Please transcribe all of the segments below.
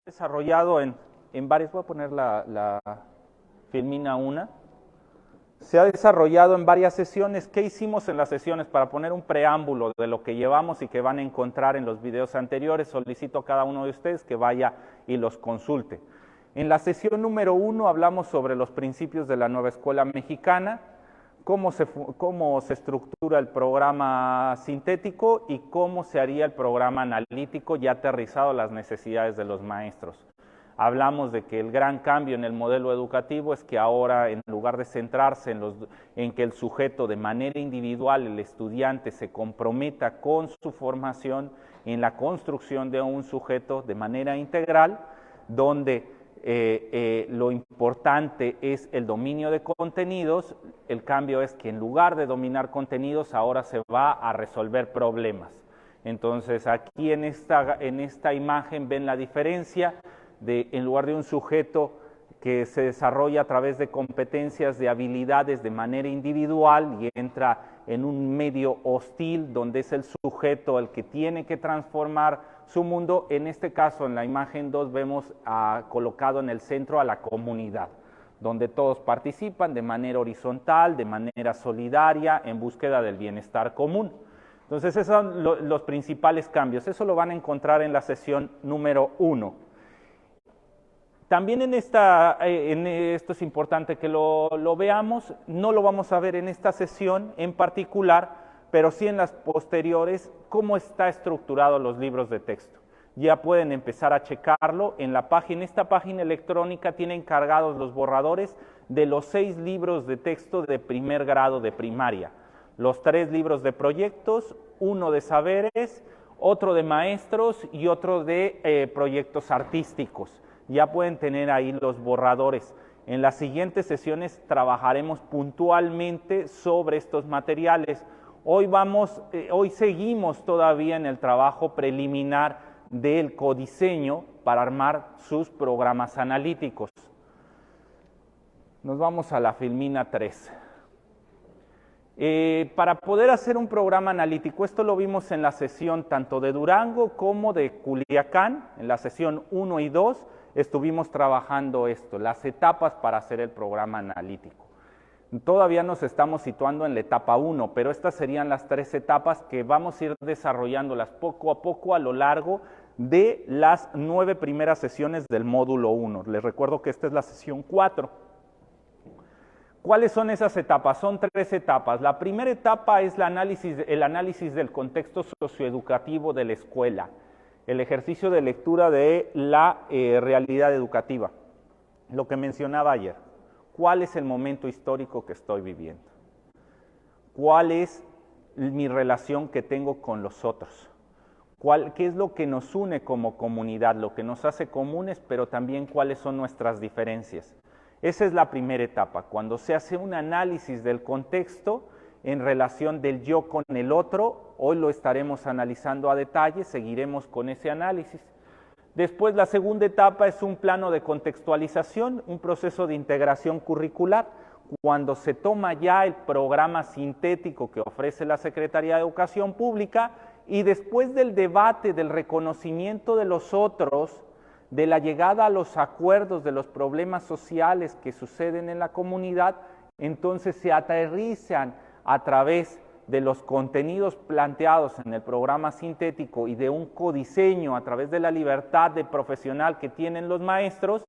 desarrollado en varias, voy a poner la Filmina 1, se ha desarrollado en varias sesiones. ¿Qué hicimos en las sesiones? Para poner un preámbulo de lo que llevamos y que van a encontrar en los videos anteriores, solicito a cada uno de ustedes que vaya y los consulte. En la sesión número 1 hablamos sobre los principios de la nueva escuela mexicana, cómo se estructura el programa sintético y cómo se haría el programa analítico ya aterrizado a las necesidades de los maestros. Hablamos de que el gran cambio en el modelo educativo es que ahora, en lugar de centrarse en que el sujeto de manera individual, el estudiante, se comprometa con su formación en la construcción de un sujeto de manera integral, donde lo importante es el dominio de contenidos. El cambio es que en lugar de dominar contenidos, ahora se va a resolver problemas. Entonces, aquí en esta imagen ven la diferencia de, en lugar de un sujeto que se desarrolla a través de competencias, de habilidades de manera individual y entra en un medio hostil donde es el sujeto el que tiene que transformar su mundo. En este caso, en la imagen 2, vemos colocado en el centro a la comunidad, donde todos participan de manera horizontal, de manera solidaria, en búsqueda del bienestar común. Entonces, esos son los principales cambios. Eso lo van a encontrar en la sesión número 1. También esto es importante que lo veamos. No lo vamos a ver en esta sesión en particular, pero sí en las posteriores, cómo está estructurado los libros de texto. Ya pueden empezar a checarlo en esta página electrónica. Tienen cargados los borradores de los 6 libros de texto de primer grado de primaria, los 3 libros de proyectos, uno de saberes, otro de maestros y otro de proyectos artísticos. Ya pueden tener ahí los borradores. En las siguientes sesiones trabajaremos puntualmente sobre estos materiales. Hoy seguimos todavía en el trabajo preliminar del codiseño para armar sus programas analíticos. Nos vamos a la Filmina 3. Para poder hacer un programa analítico, esto lo vimos en la sesión tanto de Durango como de Culiacán, en la sesión 1 y 2, estuvimos trabajando las etapas para hacer el programa analítico. Todavía nos estamos situando en la etapa 1, pero estas serían las 3 etapas que vamos a ir desarrollándolas poco a poco a lo largo de las 9 primeras sesiones del módulo 1. Les recuerdo que esta es la sesión 4. ¿Cuáles son esas etapas? Son 3 etapas. La primera etapa es el análisis del contexto socioeducativo de la escuela, el ejercicio de lectura de la realidad educativa, lo que mencionaba ayer. ¿Cuál es el momento histórico que estoy viviendo? ¿Cuál es mi relación que tengo con los otros? ¿Qué es lo que nos une como comunidad, lo que nos hace comunes, pero también cuáles son nuestras diferencias? Esa es la primera etapa, cuando se hace un análisis del contexto en relación del yo con el otro. Hoy lo estaremos analizando a detalle, seguiremos con ese análisis. Después, la segunda etapa es un plano de contextualización, un proceso de integración curricular, cuando se toma ya el programa sintético que ofrece la Secretaría de Educación Pública y después del debate, del reconocimiento de los otros, de la llegada a los acuerdos de los problemas sociales que suceden en la comunidad, entonces se aterrizan a través de los contenidos planteados en el programa sintético y de un codiseño a través de la libertad de profesional que tienen los maestros,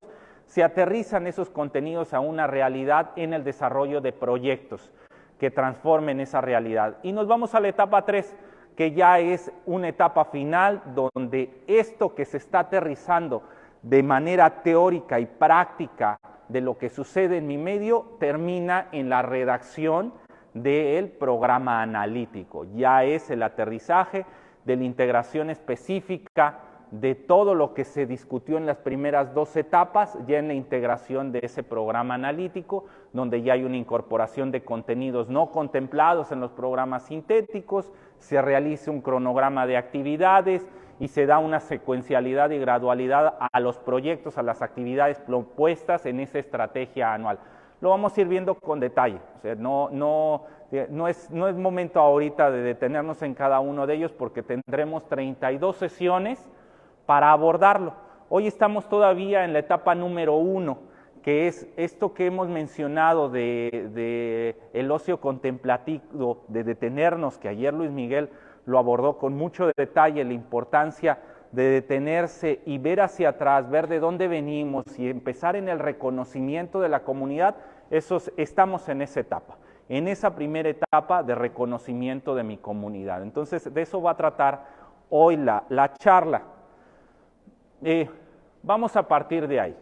se aterrizan esos contenidos a una realidad en el desarrollo de proyectos que transformen esa realidad. Y nos vamos a la etapa 3, que ya es una etapa final donde esto que se está aterrizando de manera teórica y práctica de lo que sucede en mi medio termina en la redacción del programa analítico. Ya es el aterrizaje de la integración específica de todo lo que se discutió en las primeras 2 etapas, ya en la integración de ese programa analítico, donde ya hay una incorporación de contenidos no contemplados en los programas sintéticos, se realiza un cronograma de actividades y se da una secuencialidad y gradualidad a los proyectos, a las actividades propuestas en esa estrategia anual. Lo vamos a ir viendo con detalle. O sea, no es momento ahorita de detenernos en cada uno de ellos porque tendremos 32 sesiones para abordarlo. Hoy estamos todavía en la etapa número 1, que es esto que hemos mencionado de el ocio contemplativo, de detenernos, que ayer Luis Miguel lo abordó con mucho detalle, la importancia de detenerse y ver hacia atrás, ver de dónde venimos y empezar en el reconocimiento de la comunidad. Estamos en esa etapa, en esa primera etapa de reconocimiento de mi comunidad. Entonces, de eso va a tratar hoy la charla. Vamos a partir de ahí.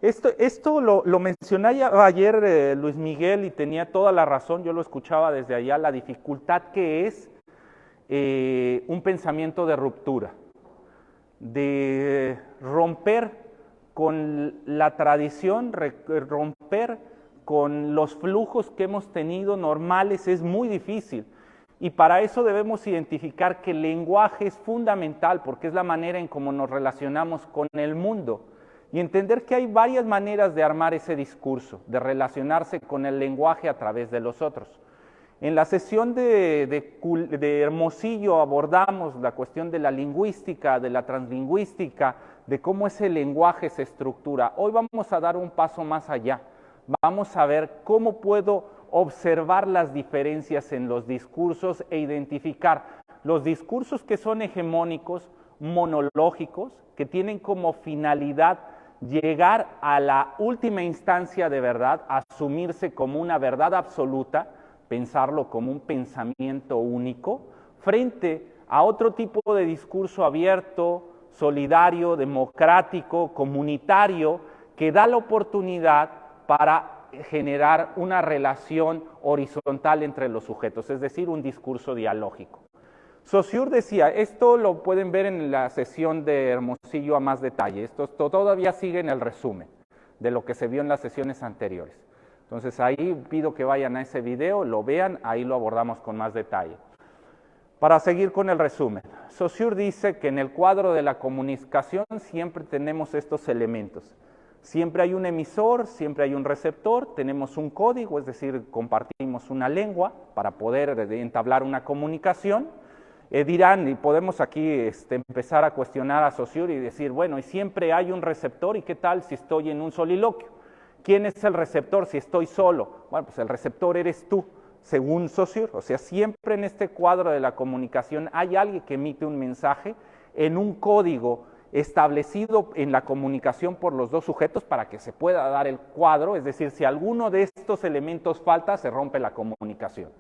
Esto lo mencioné ayer Luis Miguel y tenía toda la razón, yo lo escuchaba desde allá, la dificultad que es un pensamiento de ruptura, de romper con la tradición, romper con los flujos que hemos tenido normales es muy difícil. Y para eso debemos identificar que el lenguaje es fundamental porque es la manera en cómo nos relacionamos con el mundo. Y entender que hay varias maneras de armar ese discurso, de relacionarse con el lenguaje a través de los otros. En la sesión de Hermosillo abordamos la cuestión de la lingüística, de la translingüística, de cómo ese lenguaje se estructura. Hoy vamos a dar un paso más allá. Vamos a ver cómo puedo observar las diferencias en los discursos e identificar los discursos que son hegemónicos, monológicos, que tienen como finalidad llegar a la última instancia de verdad, asumirse como una verdad absoluta, pensarlo como un pensamiento único, frente a otro tipo de discurso abierto, solidario, democrático, comunitario, que da la oportunidad para generar una relación horizontal entre los sujetos, es decir, un discurso dialógico. Saussure decía, esto lo pueden ver en la sesión de Hermosillo a más detalle, esto todavía sigue en el resumen de lo que se vio en las sesiones anteriores. Entonces ahí pido que vayan a ese video, lo vean, ahí lo abordamos con más detalle. Para seguir con el resumen, Saussure dice que en el cuadro de la comunicación siempre tenemos estos elementos. Siempre hay un emisor, siempre hay un receptor, tenemos un código, es decir, compartimos una lengua para poder entablar una comunicación. Dirán, y podemos aquí empezar a cuestionar a Saussure y decir, bueno, y siempre hay un receptor, ¿y qué tal si estoy en un soliloquio? ¿Quién es el receptor si estoy solo? Bueno, pues el receptor eres tú, según Saussure. O sea, siempre en este cuadro de la comunicación hay alguien que emite un mensaje en un código establecido en la comunicación por los dos sujetos para que se pueda dar el cuadro, es decir, si alguno de estos elementos falta, se rompe la comunicación.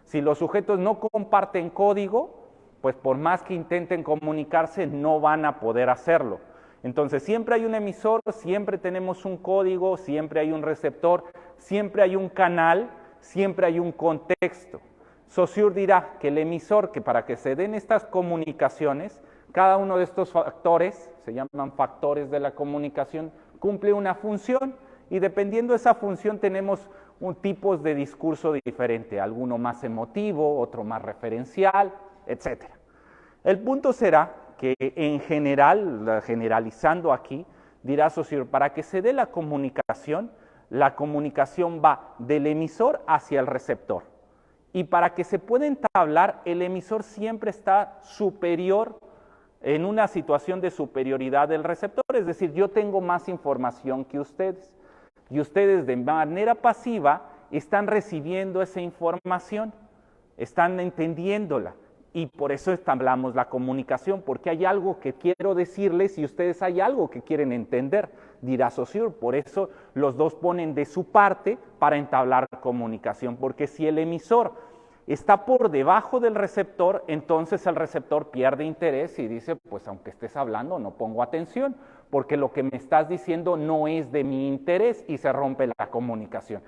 Si los sujetos no comparten código, pues por más que intenten comunicarse, no van a poder hacerlo. Entonces, siempre hay un emisor, siempre tenemos un código, siempre hay un receptor, siempre hay un canal, siempre hay un contexto. Saussure dirá que el emisor, que para que se den estas comunicaciones, cada uno de estos factores, se llaman factores de la comunicación, cumple una función y dependiendo de esa función tenemos tipos de discurso diferente, alguno más emotivo, otro más referencial, etc. El punto será que en general, generalizando aquí, dirá Saussure, para que se dé la comunicación va del emisor hacia el receptor. Y para que se pueda entablar, el emisor siempre está superior, en una situación de superioridad del receptor, es decir, yo tengo más información que ustedes. Y ustedes de manera pasiva están recibiendo esa información, están entendiéndola. Y por eso entablamos la comunicación, porque hay algo que quiero decirles y ustedes hay algo que quieren entender, dirá Saussure. Por eso los dos ponen de su parte para entablar comunicación, porque si el emisor está por debajo del receptor, entonces el receptor pierde interés y dice, pues aunque estés hablando no pongo atención, porque lo que me estás diciendo no es de mi interés y se rompe la comunicación.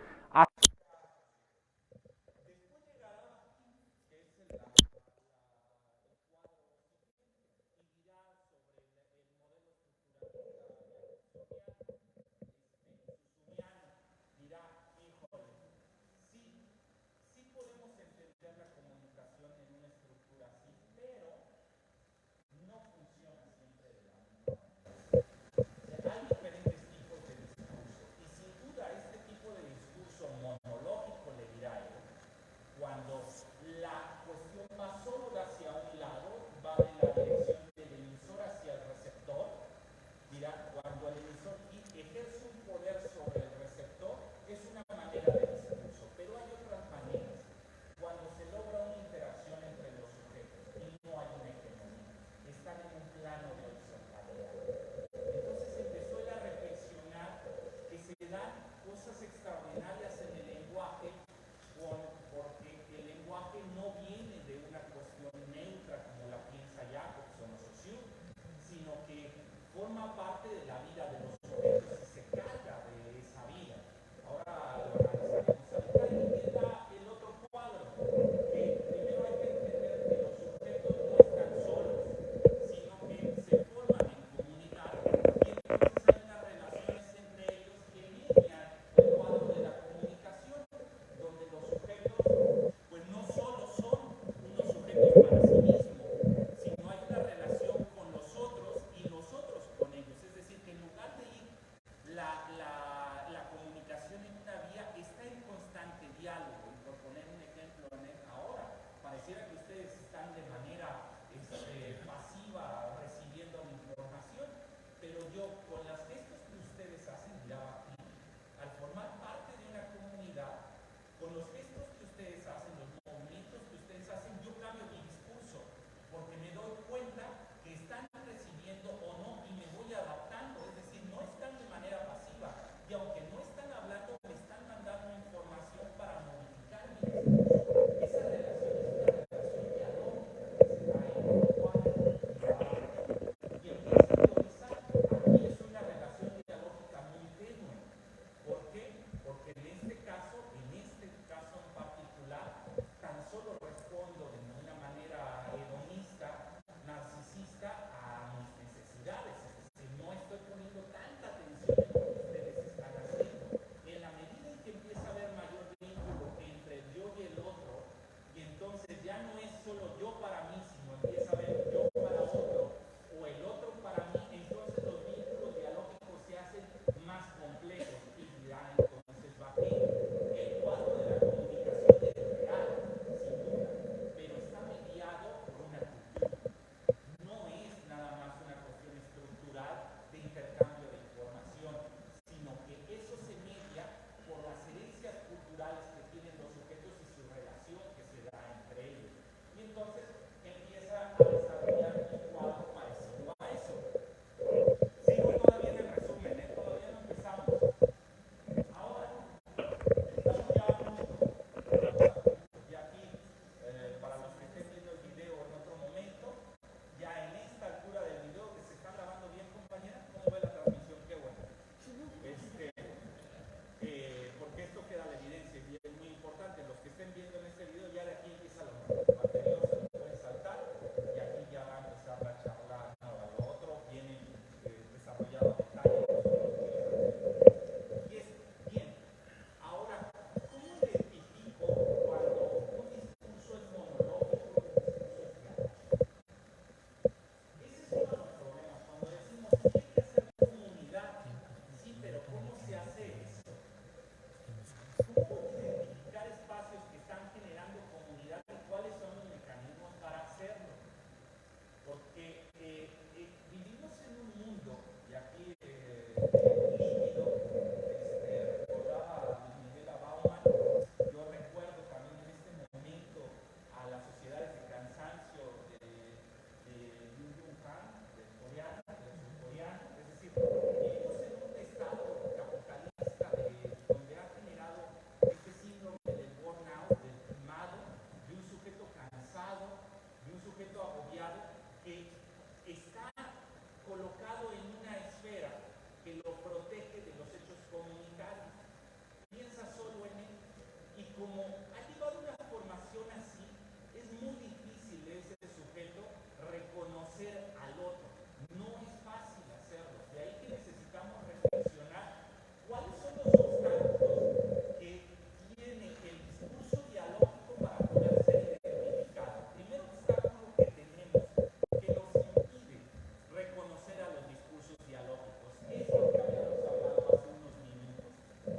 como ha llevado una formación así, es muy difícil ese sujeto reconocer al otro. No es fácil hacerlo. De ahí que necesitamos reflexionar cuáles son los obstáculos que tiene el discurso dialógico para poder ser identificado. El primer obstáculo que tenemos que nos impide reconocer a los discursos dialógicos es lo que habíamos hablado hace unos minutos.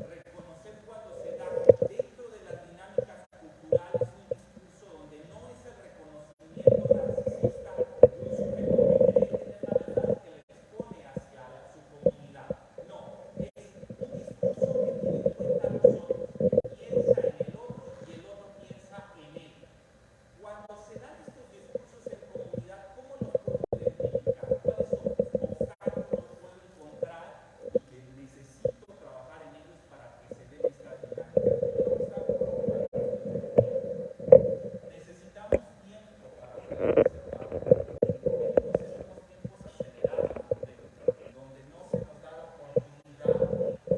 Reconocer cuando se da dentro de las dinámicas culturales un discurso donde no es el reconocimiento narcisista de un sujeto que cree tener la verdad que le expone hacia su comunidad. No, es un discurso que tiene en cuenta a los otros, que piensa en el otro y el otro piensa en él. Cuando se dan estos discursos en comunidad, ¿cómo los puedo identificar? ¿Cuáles obstáculos puedo encontrar y que necesito trabajar en ellos para que se den estas dinámicas? El primer obstáculo necesitamos tiempo para poder observar. Vivimos en unos tiempos acelerados donde no se nos da la oportunidad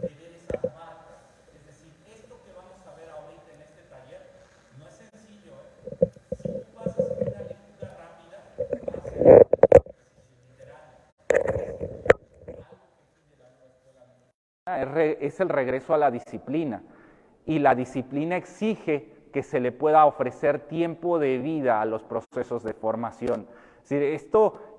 de ver esas marcas. Es decir, esto que vamos a ver ahorita en este taller no es sencillo. Si tú vas a hacer una lectura rápida, va a ser un ejercicio literal. Es el regreso a la disciplina, y la disciplina exige que se le pueda ofrecer tiempo de vida a los procesos de formación. Es decir,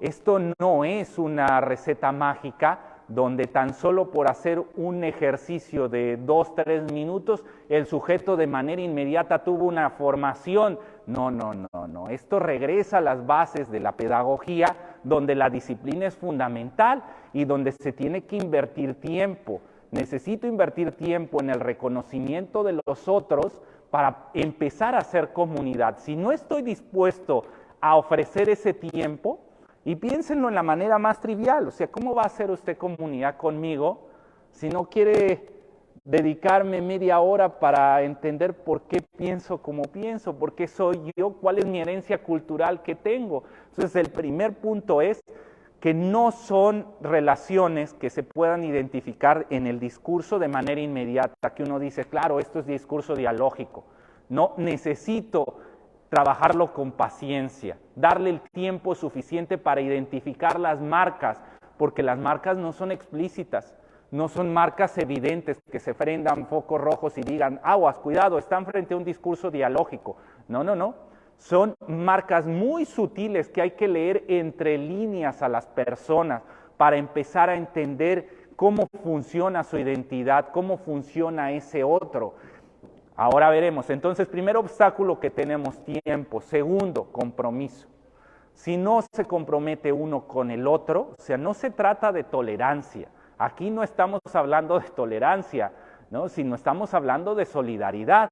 esto no es una receta mágica donde tan solo por hacer un ejercicio de 2-3 minutos el sujeto de manera inmediata tuvo una formación. No. Esto regresa a las bases de la pedagogía, donde la disciplina es fundamental y donde se tiene que invertir tiempo. Necesito invertir tiempo en el reconocimiento de los otros para empezar a hacer comunidad. Si no estoy dispuesto a ofrecer ese tiempo, y piénsenlo en la manera más trivial, o sea, ¿cómo va a hacer usted comunidad conmigo si no quiere dedicarme media hora para entender por qué pienso como pienso, por qué soy yo, cuál es mi herencia cultural que tengo? Entonces, el primer punto es que no son relaciones que se puedan identificar en el discurso de manera inmediata, que uno dice, claro, esto es discurso dialógico. No, necesito trabajarlo con paciencia, darle el tiempo suficiente para identificar las marcas, porque las marcas no son explícitas, no son marcas evidentes que se prendan focos rojos y digan, aguas, cuidado, están frente a un discurso dialógico. No. Son marcas muy sutiles que hay que leer entre líneas a las personas para empezar a entender cómo funciona su identidad, cómo funciona ese otro. Ahora veremos. Entonces, primer obstáculo que tenemos, tiempo. Segundo, compromiso. Si no se compromete uno con el otro, o sea, no se trata de tolerancia. Aquí no estamos hablando de tolerancia, ¿no? Sino estamos hablando de solidaridad.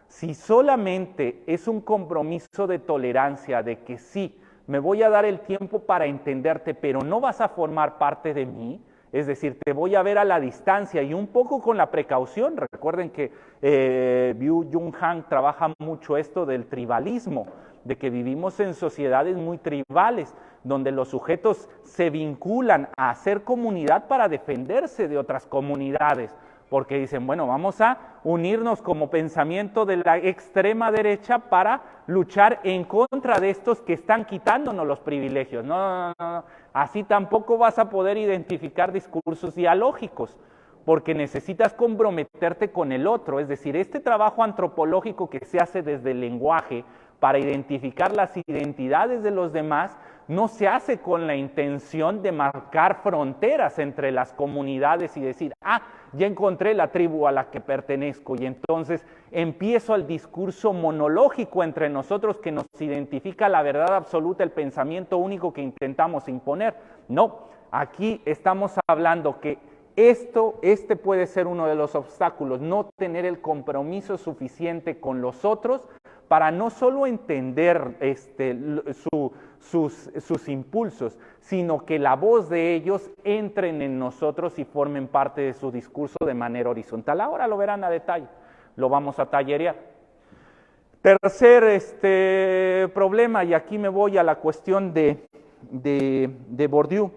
Si solamente es un compromiso de tolerancia, de que sí, me voy a dar el tiempo para entenderte, pero no vas a formar parte de mí, es decir, te voy a ver a la distancia y un poco con la precaución. Recuerden que Byung-Chul Han trabaja mucho esto del tribalismo, de que vivimos en sociedades muy tribales, donde los sujetos se vinculan a hacer comunidad para defenderse de otras comunidades, porque dicen, bueno, vamos a unirnos como pensamiento de la extrema derecha para luchar en contra de estos que están quitándonos los privilegios. No. Así tampoco vas a poder identificar discursos dialógicos, porque necesitas comprometerte con el otro. Es decir, este trabajo antropológico que se hace desde el lenguaje para identificar las identidades de los demás, no se hace con la intención de marcar fronteras entre las comunidades y decir, ya encontré la tribu a la que pertenezco y entonces empiezo el discurso monológico entre nosotros que nos identifica la verdad absoluta, el pensamiento único que intentamos imponer. No, aquí estamos hablando que este puede ser uno de los obstáculos, no tener el compromiso suficiente con los otros para no solo entender sus impulsos, sino que la voz de ellos entren en nosotros y formen parte de su discurso de manera horizontal. Ahora lo verán a detalle, lo vamos a tallerear. Tercer problema, y aquí me voy a la cuestión de Bourdieu,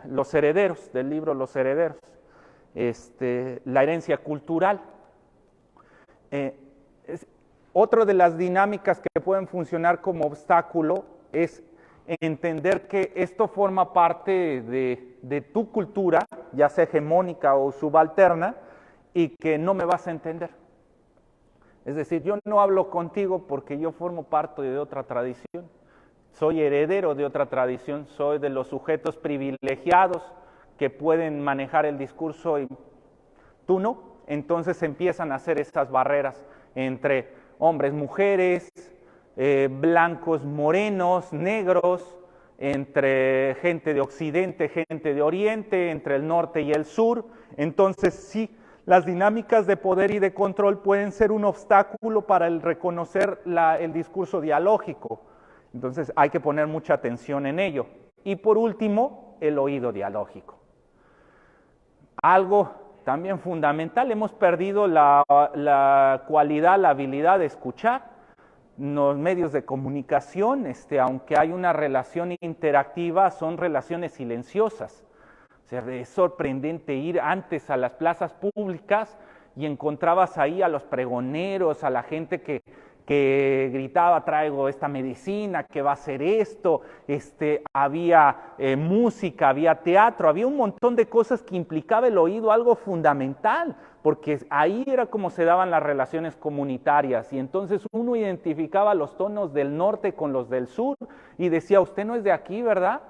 los herederos, del libro Los herederos, la herencia cultural. Otra de las dinámicas que pueden funcionar como obstáculo es entender que esto forma parte de tu cultura, ya sea hegemónica o subalterna, y que no me vas a entender. Es decir, yo no hablo contigo porque yo formo parte de otra tradición, soy heredero de otra tradición, soy de los sujetos privilegiados que pueden manejar el discurso y tú no. Entonces empiezan a hacer esas barreras entre hombres, mujeres, blancos, morenos, negros, entre gente de Occidente, gente de Oriente, entre el norte y el sur. Entonces sí, las dinámicas de poder y de control pueden ser un obstáculo para el reconocer el discurso dialógico. Entonces hay que poner mucha atención en ello. Y por último, el oído dialógico. Algo también fundamental, hemos perdido la cualidad, la habilidad de escuchar. Los medios de comunicación, aunque hay una relación interactiva, son relaciones silenciosas. O sea, es sorprendente ir antes a las plazas públicas y encontrabas ahí a los pregoneros, a la gente que gritaba, traigo esta medicina, que va a hacer esto, había música, había teatro, había un montón de cosas que implicaba el oído, algo fundamental, porque ahí era como se daban las relaciones comunitarias, y entonces uno identificaba los tonos del norte con los del sur, y decía, usted no es de aquí, ¿verdad?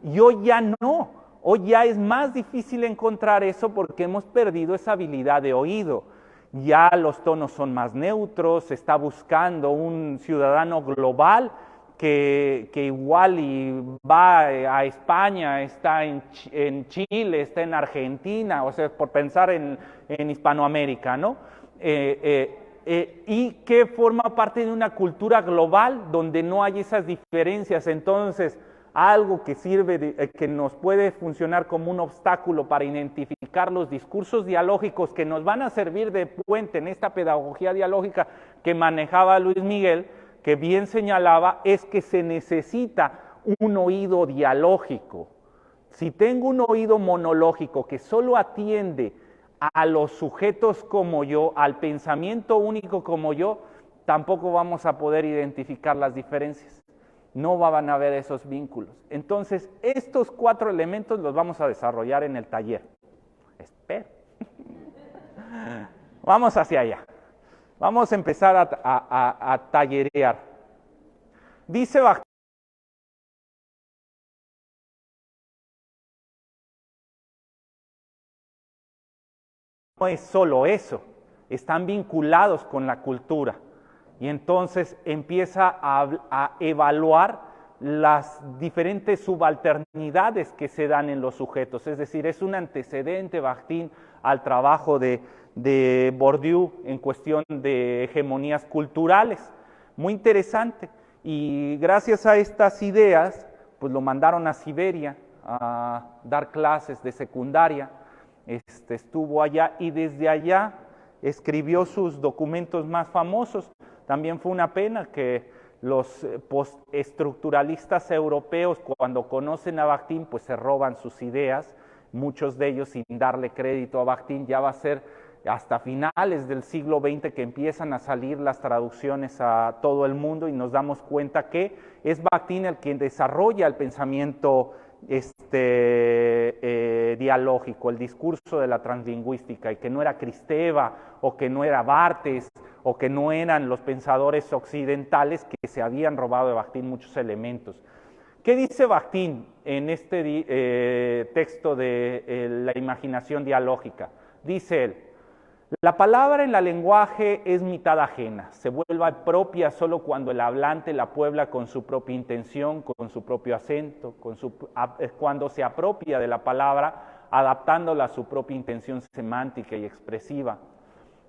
Y hoy ya no, hoy ya es más difícil encontrar eso porque hemos perdido esa habilidad de oído. Ya los tonos son más neutros, se está buscando un ciudadano global que igual y va a España, está en Chile, está en Argentina, o sea, por pensar en Hispanoamérica, ¿no? Y que forma parte de una cultura global donde no hay esas diferencias. Entonces, algo que sirve, que nos puede funcionar como un obstáculo para identificar los discursos dialógicos que nos van a servir de puente en esta pedagogía dialógica que manejaba Luis Miguel, que bien señalaba, es que se necesita un oído dialógico. Si tengo un oído monológico que solo atiende a los sujetos como yo, al pensamiento único como yo, tampoco vamos a poder identificar las diferencias. No van a haber esos vínculos. Entonces, estos 4 elementos los vamos a desarrollar en el taller. Espero. Vamos hacia allá. Vamos a empezar a tallerear. Dice Bakhtin, no es solo eso, están vinculados con la cultura. Y entonces empieza a evaluar las diferentes subalternidades que se dan en los sujetos. Es decir, es un antecedente, Bakhtin, al trabajo de Bourdieu en cuestión de hegemonías culturales. Muy interesante. Y gracias a estas ideas, pues lo mandaron a Siberia a dar clases de secundaria. Estuvo allá y desde allá escribió sus documentos más famosos. También fue una pena que los postestructuralistas europeos, cuando conocen a Bakhtin, pues se roban sus ideas, muchos de ellos sin darle crédito a Bakhtin. Ya va a ser hasta finales del siglo XX que empiezan a salir las traducciones a todo el mundo y nos damos cuenta que es Bakhtin el quien desarrolla el pensamiento dialógico, el discurso de la translingüística, y que no era Kristeva o que no era Barthes o que no eran los pensadores occidentales que se habían robado de Bakhtin muchos elementos. ¿Qué dice Bakhtin en este texto de la imaginación dialógica? Dice él, la palabra en el lenguaje es mitad ajena, se vuelve propia solo cuando el hablante la puebla con su propia intención, con su propio acento, cuando se apropia de la palabra, adaptándola a su propia intención semántica y expresiva.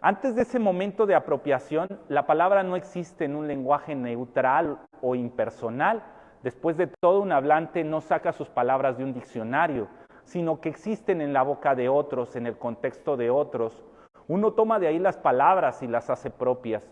Antes de ese momento de apropiación, la palabra no existe en un lenguaje neutral o impersonal. Después de todo, un hablante no saca sus palabras de un diccionario, sino que existen en la boca de otros, en el contexto de otros. Uno toma de ahí las palabras y las hace propias.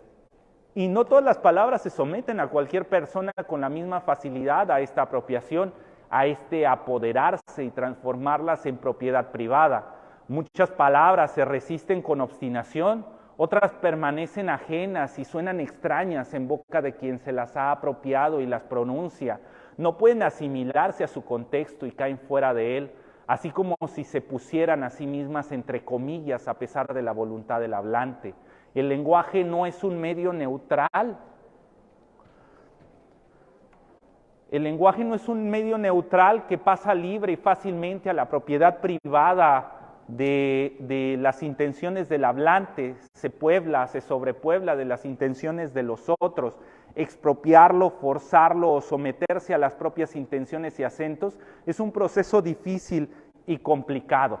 Y no todas las palabras se someten a cualquier persona con la misma facilidad a esta apropiación, a apoderarse y transformarlas en propiedad privada. Muchas palabras se resisten con obstinación, otras permanecen ajenas y suenan extrañas en boca de quien se las ha apropiado y las pronuncia. No pueden asimilarse a su contexto y caen fuera de él, así como si se pusieran a sí mismas entre comillas a pesar de la voluntad del hablante. El lenguaje no es un medio neutral. El lenguaje no es un medio neutral que pasa libre y fácilmente a la propiedad privada de las intenciones del hablante, se puebla, se sobrepuebla de las intenciones de los otros. Expropiarlo, forzarlo o someterse a las propias intenciones y acentos es un proceso difícil y complicado.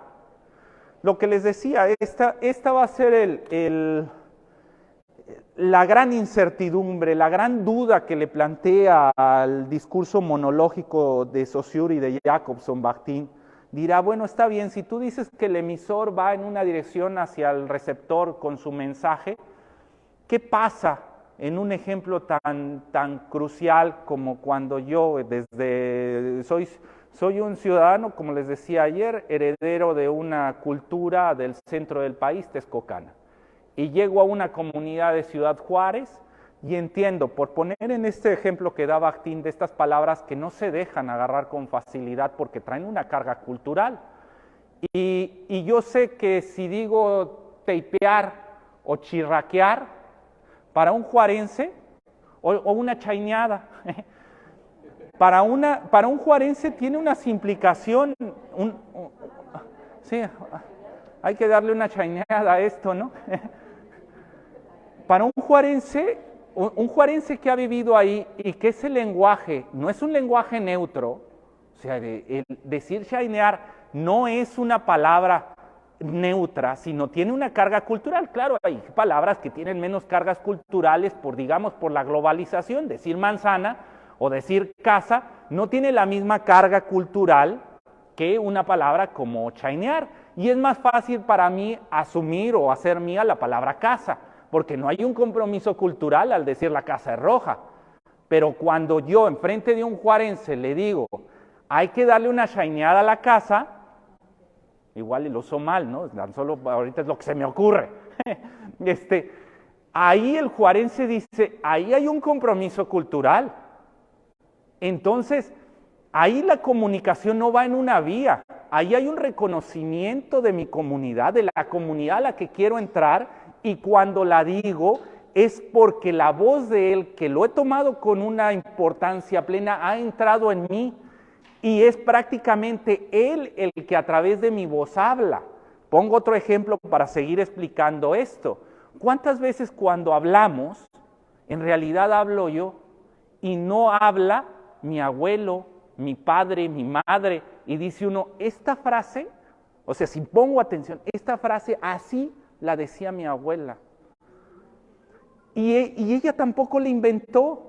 Lo que les decía, esta va a ser la gran incertidumbre, la gran duda que le plantea al discurso monológico de Saussure y de Jacobson Bakhtin. Dirá, bueno, está bien, si tú dices que el emisor va en una dirección hacia el receptor con su mensaje, ¿qué pasa en un ejemplo tan crucial como cuando yo soy un ciudadano, como les decía ayer, heredero de una cultura del centro del país, texcocana, y llego a una comunidad de Ciudad Juárez y entiendo, por poner en este ejemplo que da Bakhtin, de estas palabras que no se dejan agarrar con facilidad porque traen una carga cultural. Y yo sé que si digo teipear o chirraquear, para un juarense, o una chaineada, para un juarense tiene una implicación, sí, hay que darle una chaineada a esto, ¿no? Para un juarense que ha vivido ahí y que ese lenguaje no es un lenguaje neutro, o sea, el decir chainear no es una palabra neutra, sino tiene una carga cultural. Claro, hay palabras que tienen menos cargas culturales por la globalización. Decir manzana o decir casa no tiene la misma carga cultural que una palabra como chainear. Y es más fácil para mí asumir o hacer mía la palabra casa, porque no hay un compromiso cultural al decir la casa es roja. Pero cuando yo enfrente de un juarense le digo, hay que darle una chaineada a la casa, igual lo uso mal, ¿no? Solo ahorita es lo que se me ocurre. Ahí el juarense dice, ahí hay un compromiso cultural. Entonces, ahí la comunicación no va en una vía, ahí hay un reconocimiento de mi comunidad, de la comunidad a la que quiero entrar, y cuando la digo es porque la voz de él, que lo he tomado con una importancia plena, ha entrado en mí, y es prácticamente él el que a través de mi voz habla. Pongo otro ejemplo para seguir explicando esto. ¿Cuántas veces cuando hablamos, en realidad hablo yo, y no habla mi abuelo, mi padre, mi madre, y dice uno, esta frase, o sea, si pongo atención, esta frase así la decía mi abuela. Y ella tampoco la inventó.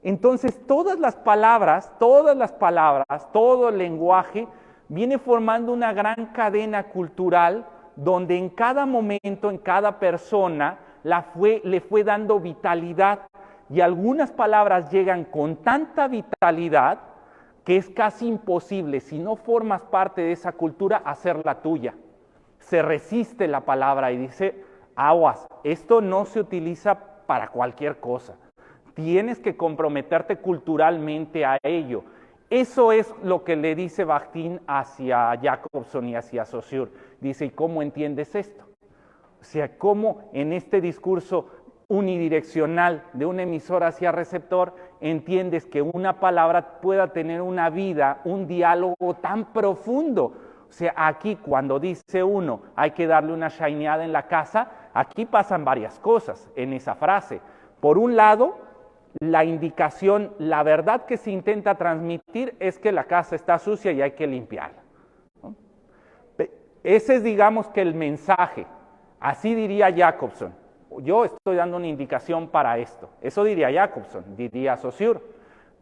Entonces, todas las palabras, todo el lenguaje, viene formando una gran cadena cultural donde en cada momento, en cada persona, le fue dando vitalidad. Y algunas palabras llegan con tanta vitalidad que es casi imposible, si no formas parte de esa cultura, hacerla tuya. Se resiste la palabra y dice, aguas, esto no se utiliza para cualquier cosa. Tienes que comprometerte culturalmente a ello. Eso es lo que le dice Bakhtin hacia Jacobson y hacia Saussure. Dice, ¿y cómo entiendes esto? O sea, ¿cómo en este discurso unidireccional de un emisor hacia receptor entiendes que una palabra pueda tener una vida, un diálogo tan profundo? O sea, aquí cuando dice uno, hay que darle una shineada en la casa, aquí pasan varias cosas en esa frase. Por un lado, la indicación, la verdad que se intenta transmitir es que la casa está sucia y hay que limpiarla, ¿no? Ese es, digamos, que el mensaje. Así diría Jacobson. Yo estoy dando una indicación para esto. Eso diría Jacobson, diría Saussure.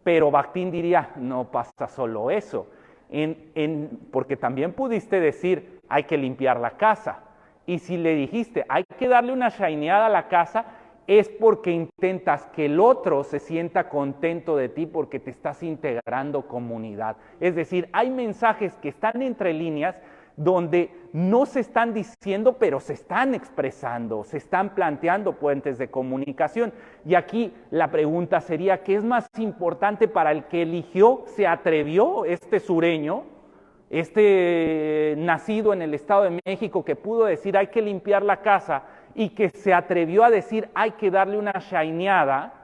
Pero Bakhtin diría, no pasa solo eso. Porque también pudiste decir, hay que limpiar la casa. Y si le dijiste, hay que darle una shineada a la casa, es porque intentas que el otro se sienta contento de ti porque te estás integrando comunidad. Es decir, hay mensajes que están entre líneas donde no se están diciendo, pero se están expresando, se están planteando puentes de comunicación. Y aquí la pregunta sería, ¿qué es más importante para el que eligió, se atrevió, este sureño, este nacido en el Estado de México, que pudo decir hay que limpiar la casa y que se atrevió a decir hay que darle una shineada?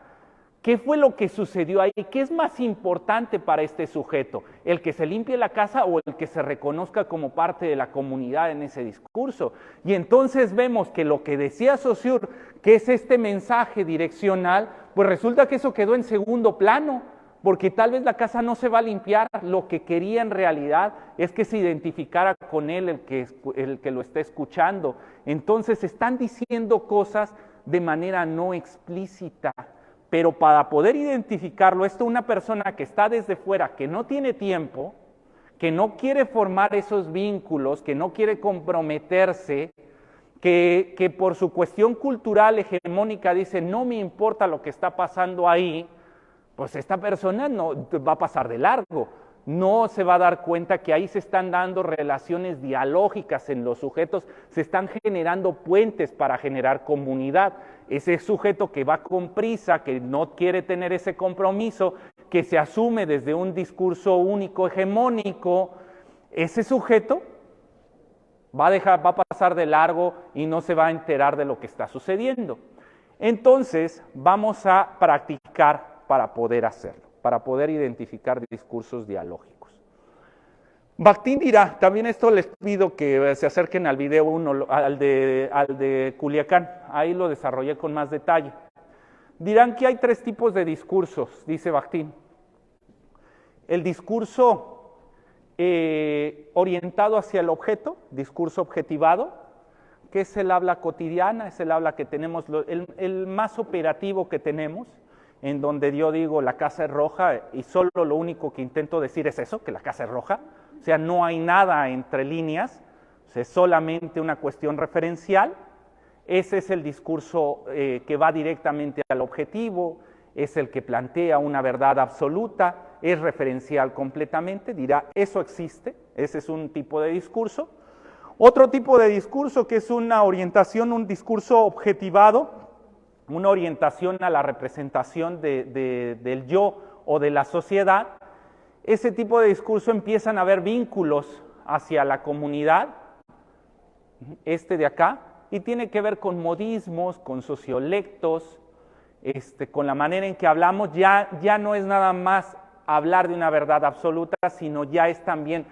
¿Qué fue lo que sucedió ahí? ¿Qué es más importante para este sujeto? ¿El que se limpie la casa o el que se reconozca como parte de la comunidad en ese discurso? Y entonces vemos que lo que decía Saussure, que es este mensaje direccional, pues resulta que eso quedó en segundo plano, porque tal vez la casa no se va a limpiar. Lo que quería en realidad es que se identificara con él el que lo está escuchando. Entonces están diciendo cosas de manera no explícita. Pero para poder identificarlo, esto una persona que está desde fuera, que no tiene tiempo, que no quiere formar esos vínculos, que no quiere comprometerse, que por su cuestión cultural hegemónica dice, no me importa lo que está pasando ahí, pues esta persona no va a pasar de largo. No se va a dar cuenta que ahí se están dando relaciones dialógicas en los sujetos, se están generando puentes para generar comunidad. Ese sujeto que va con prisa, que no quiere tener ese compromiso, que se asume desde un discurso único, hegemónico, ese sujeto va a pasar de largo y no se va a enterar de lo que está sucediendo. Entonces, vamos a practicar para poder hacerlo, para poder identificar discursos dialógicos. Bakhtin dirá, también esto les pido que se acerquen al video 1, al de Culiacán, ahí lo desarrollé con más detalle. Dirán que hay 3 tipos de discursos, dice Bakhtin. El discurso orientado hacia el objeto, discurso objetivado, que es el habla cotidiana, es el habla que tenemos, el más operativo que tenemos, en donde yo digo la casa es roja y solo lo único que intento decir es eso, que la casa es roja. O sea, no hay nada entre líneas, es solamente una cuestión referencial. Ese es el discurso que va directamente al objetivo, es el que plantea una verdad absoluta, es referencial completamente, dirá, eso existe, ese es un tipo de discurso. Otro tipo de discurso que es una orientación, un discurso objetivado, una orientación a la representación del yo o de la sociedad. Ese tipo de discurso empiezan a haber vínculos hacia la comunidad, de acá, y tiene que ver con modismos, con sociolectos, con la manera en que hablamos. Ya no es nada más hablar de una verdad absoluta, sino ya es también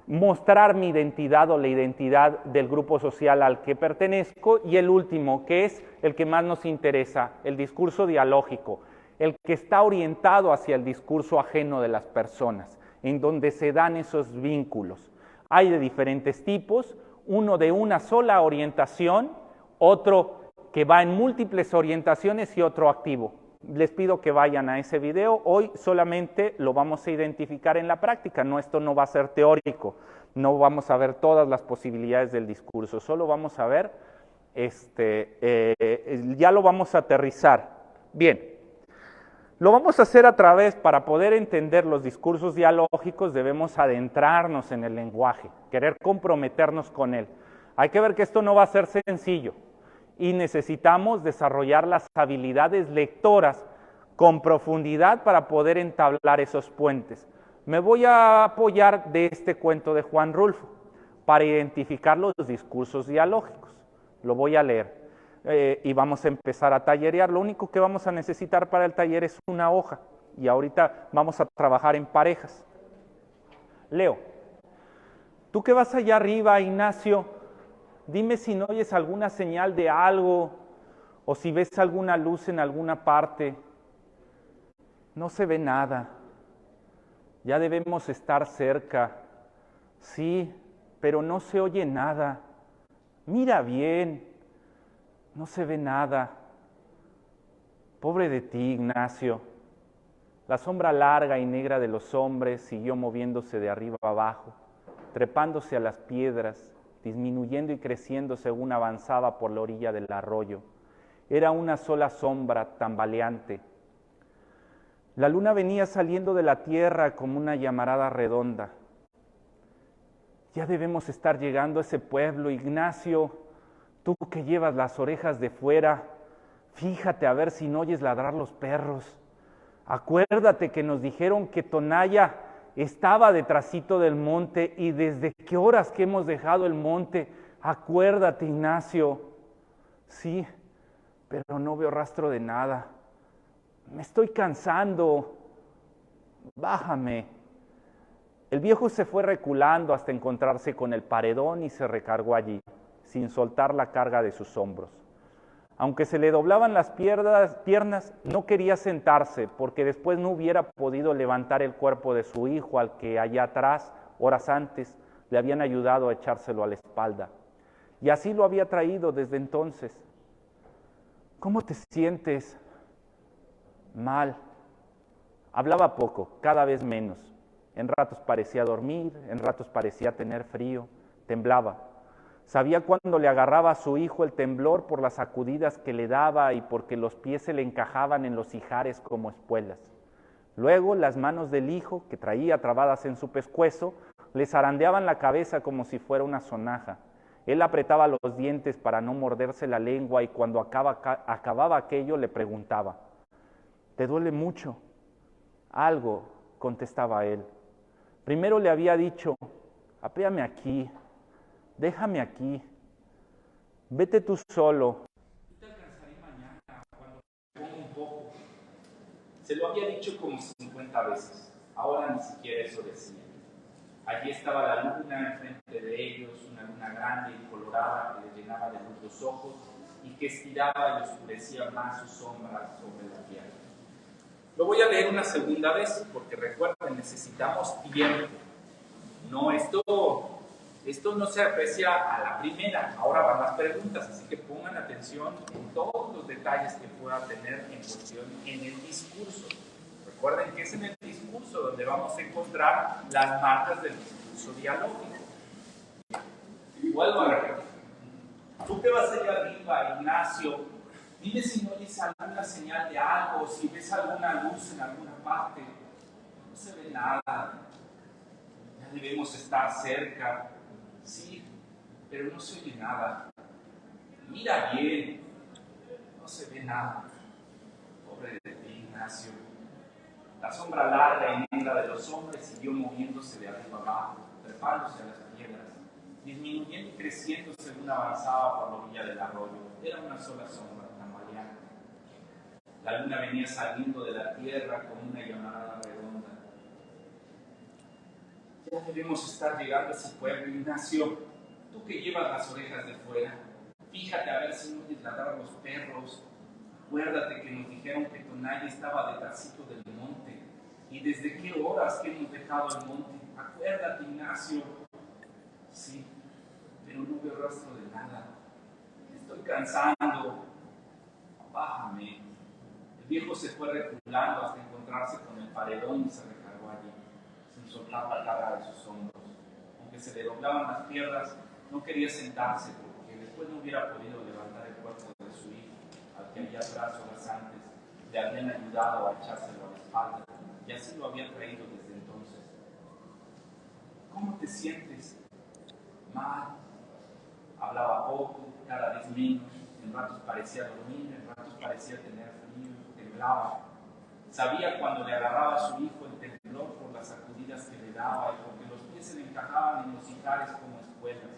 mostrar mi identidad o la identidad del grupo social al que pertenezco. Y el último, que es el que más nos interesa, el discurso dialógico, el que está orientado hacia el discurso ajeno de las personas, en donde se dan esos vínculos. Hay de diferentes tipos, uno de una sola orientación, otro que va en múltiples orientaciones y otro activo. Les pido que vayan a ese video. Hoy solamente lo vamos a identificar en la práctica. No, esto no va a ser teórico. No vamos a ver todas las posibilidades del discurso. Solo vamos a ver, ya lo vamos a aterrizar. Bien. Lo vamos a hacer a través, para poder entender los discursos dialógicos, debemos adentrarnos en el lenguaje, querer comprometernos con él. Hay que ver que esto no va a ser sencillo y necesitamos desarrollar las habilidades lectoras con profundidad para poder entablar esos puentes. Me voy a apoyar de este cuento de Juan Rulfo para identificar los discursos dialógicos. Lo voy a leer. Y vamos a empezar a tallerear. Lo único que vamos a necesitar para el taller es una hoja y ahorita vamos a trabajar en parejas. Leo, tú que vas allá arriba, Ignacio, dime si no oyes alguna señal de algo o si ves alguna luz en alguna parte. No se ve nada. Ya debemos estar cerca. Sí, pero no se oye nada. Mira bien. No se ve nada. Pobre de ti, Ignacio. La sombra larga y negra de los hombres siguió moviéndose de arriba abajo, trepándose a las piedras, disminuyendo y creciendo según avanzaba por la orilla del arroyo. Era una sola sombra tambaleante. La luna venía saliendo de la tierra como una llamarada redonda. Ya debemos estar llegando a ese pueblo, Ignacio. Tú que llevas las orejas de fuera, fíjate a ver si no oyes ladrar los perros. Acuérdate que nos dijeron que Tonaya estaba detrásito del monte y desde qué horas que hemos dejado el monte. Acuérdate, Ignacio. Sí, pero no veo rastro de nada. Me estoy cansando. Bájame. El viejo se fue reculando hasta encontrarse con el paredón y se recargó allí, sin soltar la carga de sus hombros. Aunque se le doblaban las piernas, no quería sentarse, porque después no hubiera podido levantar el cuerpo de su hijo, al que allá atrás, horas antes, le habían ayudado a echárselo a la espalda. Y así lo había traído desde entonces. ¿Cómo te sientes? Mal. Hablaba poco, cada vez menos. En ratos parecía dormir, en ratos parecía tener frío, temblaba. Sabía cuando le agarraba a su hijo el temblor por las sacudidas que le daba y porque los pies se le encajaban en los ijares como espuelas. Luego las manos del hijo, que traía trabadas en su pescuezo, le zarandeaban la cabeza como si fuera una sonaja. Él apretaba los dientes para no morderse la lengua y cuando acababa aquello le preguntaba: ¿te duele mucho? Algo, contestaba él. Primero le había dicho: apéame aquí, déjame aquí, vete tú solo. Te alcanzaré mañana cuando me ponga un poco. Se lo había dicho como 50 veces, ahora ni siquiera eso decía. Allí estaba la luna enfrente de ellos, una luna grande y colorada que les llenaba de luz los ojos y que estiraba y oscurecía más sus sombras sobre la tierra. Lo voy a leer una segunda vez porque recuerden, necesitamos tiempo. No, esto no se aprecia a la primera. Ahora van las preguntas, así que pongan atención en todos los detalles que pueda tener en cuestión en el discurso. Recuerden que es en el discurso donde vamos a encontrar las marcas del discurso dialógico. Vuelvo a repetir. Tú que vas allá arriba, Ignacio, dime si no oyes alguna señal de algo, si ves alguna luz en alguna parte. No se ve nada. Ya debemos estar cerca. Sí, pero no se oye nada. Mira bien. No se ve nada. Pobre de ti, Ignacio. La sombra larga y negra de los hombres siguió moviéndose de arriba abajo, trepándose a las piedras, disminuyendo y creciendo según avanzaba por la orilla del arroyo. Era una sola sombra, tambaleante. La luna venía saliendo de la tierra con una llamada redonda. Ya debemos estar llegando a ese pueblo, Ignacio. Tú que llevas las orejas de fuera, fíjate a ver si no oyes ladrar los perros. Acuérdate que nos dijeron que Tonaya estaba detrásito del monte. ¿Y desde qué horas que hemos dejado el monte? Acuérdate, Ignacio. Sí, pero no veo rastro de nada. Me estoy cansando. Bájame. El viejo se fue reculando hasta encontrarse con el paredón y se recargó allí, sin soltar la carga de sus hombros. Aunque se le doblaban las piernas, no quería sentarse porque después no hubiera podido levantar el cuerpo de su hijo, al que había atrás horas antes le habían ayudado a echárselo a la espalda, y así lo había traído desde entonces. ¿Cómo te sientes? Mal. Hablaba poco, cada vez menos, en ratos parecía dormir, en ratos parecía tener frío, temblaba. Sabía cuando le agarraba a su hijo el temblor por las sacudidas que le daba y porque los pies se le encajaban en los ijares como espuelas.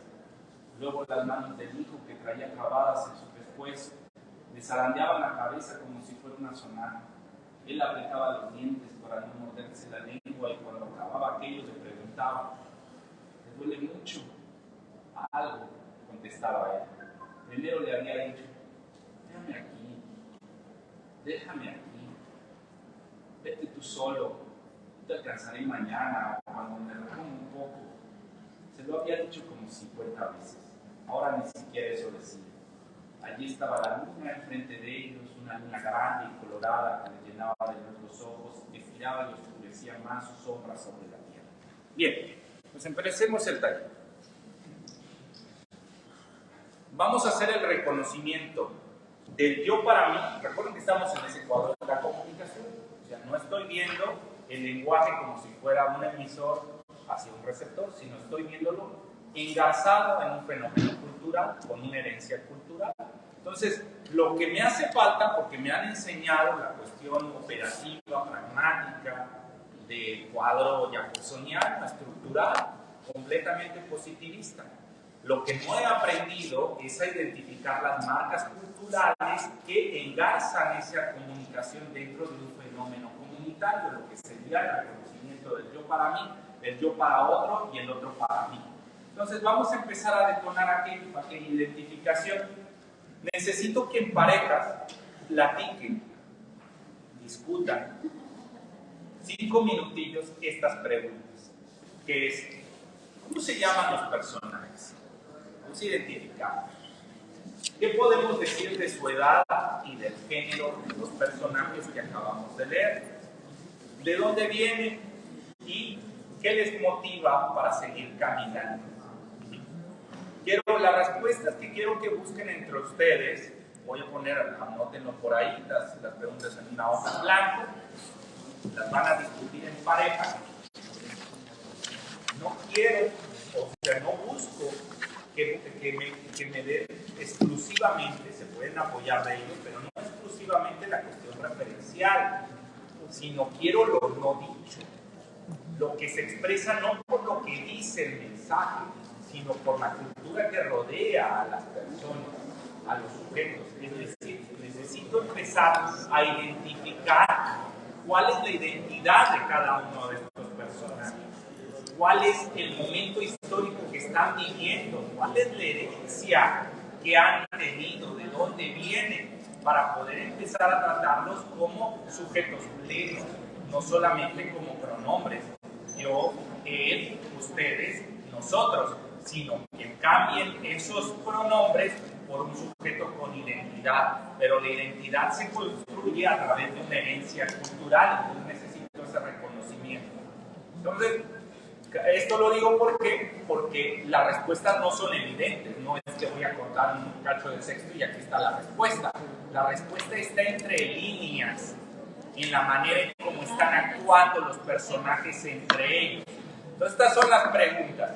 Luego las manos del hijo que traía clavadas en su pescuezo le zarandeaban la cabeza como si fuera una sonaja. Él apretaba los dientes para no morderse la lengua y cuando acababa aquello le preguntaba: ¿te duele mucho? Algo, contestaba él. Primero le había dicho: déjame aquí, vete tú solo, te alcanzaré mañana cuando me reponga un poco. Se lo había dicho como 50 veces, ahora ni siquiera eso decía. Allí estaba la luna enfrente de ellos, una luna grande y colorada que les llenaba de luz los ojos, que giraba y oscurecía más sus sombras sobre la tierra. Bien, pues empecemos el taller. Vamos a hacer el reconocimiento del yo para mí. Recuerden que estamos en ese cuadro de la comunicación. O sea, no estoy viendo el lenguaje como si fuera un emisor hacia un receptor, sino estoy viéndolo engarzado en un fenómeno cultural, con una herencia cultural. Entonces, lo que me hace falta, porque me han enseñado la cuestión operativa, pragmática, de cuadro jacobsoniano, estructural, completamente positivista. Lo que no he aprendido es a identificar las marcas culturales que engarzan esa comunicación dentro de un fenómeno comunitario, lo que sería el reconocimiento del yo para mí, el yo para otro y el otro para mí. Entonces vamos a empezar a detonar aquella identificación. Necesito que en parejas platiquen, discutan 5 minutillos estas preguntas, que es, ¿cómo se llaman los personajes? ¿Cómo se identifican? ¿Qué podemos decir de su edad y del género de los personajes que acabamos de leer? ¿De dónde vienen? ¿Y qué les motiva para seguir caminando? Las respuestas que quiero que busquen entre ustedes, voy a poner, anótenlo por ahí, las preguntas en una hoja en blanco, las van a discutir en pareja. No quiero, o sea, no busco que me den exclusivamente, se pueden apoyar de ellos, pero no exclusivamente la cuestión referencial, sino quiero lo no dicho, lo que se expresa no por lo que dice el mensaje, sino por la cultura que rodea a las personas, a los sujetos. Es decir, necesito empezar a identificar cuál es la identidad de cada uno de estos personajes, cuál es el momento histórico que están viviendo, cuál es la herencia que han tenido, de dónde vienen, para poder empezar a tratarlos como sujetos plenos, no solamente como pronombres, yo, él, ustedes, nosotros, sino que cambien esos pronombres por un sujeto con identidad, pero la identidad se construye a través de una herencia cultural, entonces necesito ese reconocimiento. Entonces, esto lo digo porque las respuestas no son evidentes, no es que voy a cortar un cacho de texto y aquí está la respuesta. La respuesta está entre líneas, en la manera en cómo están actuando los personajes entre ellos. Entonces, estas son las preguntas.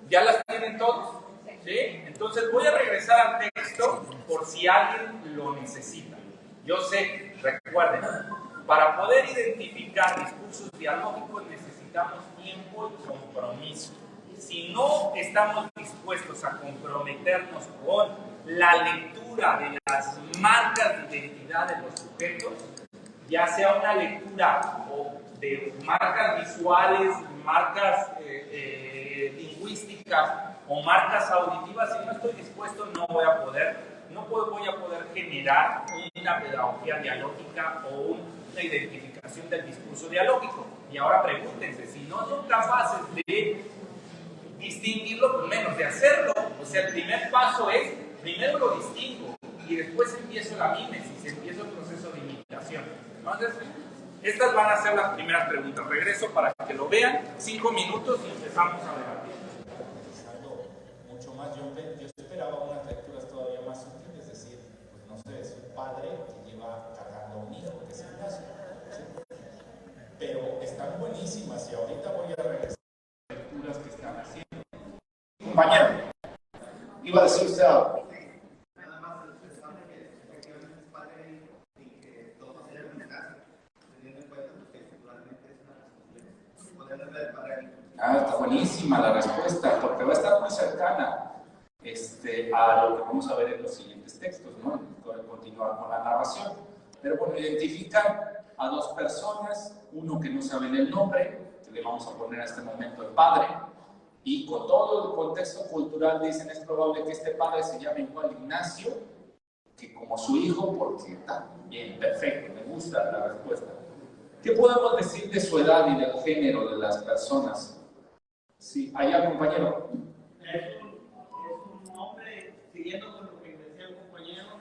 ¿Ya las tienen todos? ¿Sí? Entonces voy a regresar al texto por si alguien lo necesita. Yo sé, recuerden, para poder identificar discursos dialógicos necesitamos tiempo y compromiso. Si no estamos dispuestos a comprometernos con la lectura de las marcas de identidad de los sujetos, ya sea una lectura o de marcas visuales, marcas lingüísticas o marcas auditivas, si no estoy dispuesto no voy a poder generar una pedagogía dialógica o una identificación del discurso dialógico. Y ahora pregúntense, si no son capaces de distinguirlo, pues menos de hacerlo. O sea, el primer paso es, primero lo distingo y después empiezo la mímesis, empiezo el proceso de imitación. Entonces, estas van a ser las primeras preguntas. Regreso para que lo vean, 5 minutos y empezamos a debatir. Mucho más, yo esperaba unas lecturas todavía más sutiles, es decir, pues no sé, es un padre que lleva cargando a un hijo, que es Ignacio, ¿sí? Pero están buenísimas y ahorita voy a regresar a las lecturas que están haciendo. Compañero, iba a decir usted algo. Está buenísima la respuesta, porque va a estar muy cercana a lo que vamos a ver en los siguientes textos, ¿no? Continuar con la narración. Pero bueno, identifican a dos personas, uno que no saben el nombre, que le vamos a poner a este momento el padre, y con todo el contexto cultural dicen es probable que este padre se llame igual Ignacio, que como su hijo, porque está bien, perfecto, me gusta la respuesta. ¿Qué podemos decir de su edad y del género de las personas? Sí, allá, compañero. Es un hombre, siguiendo con lo que decía el compañero,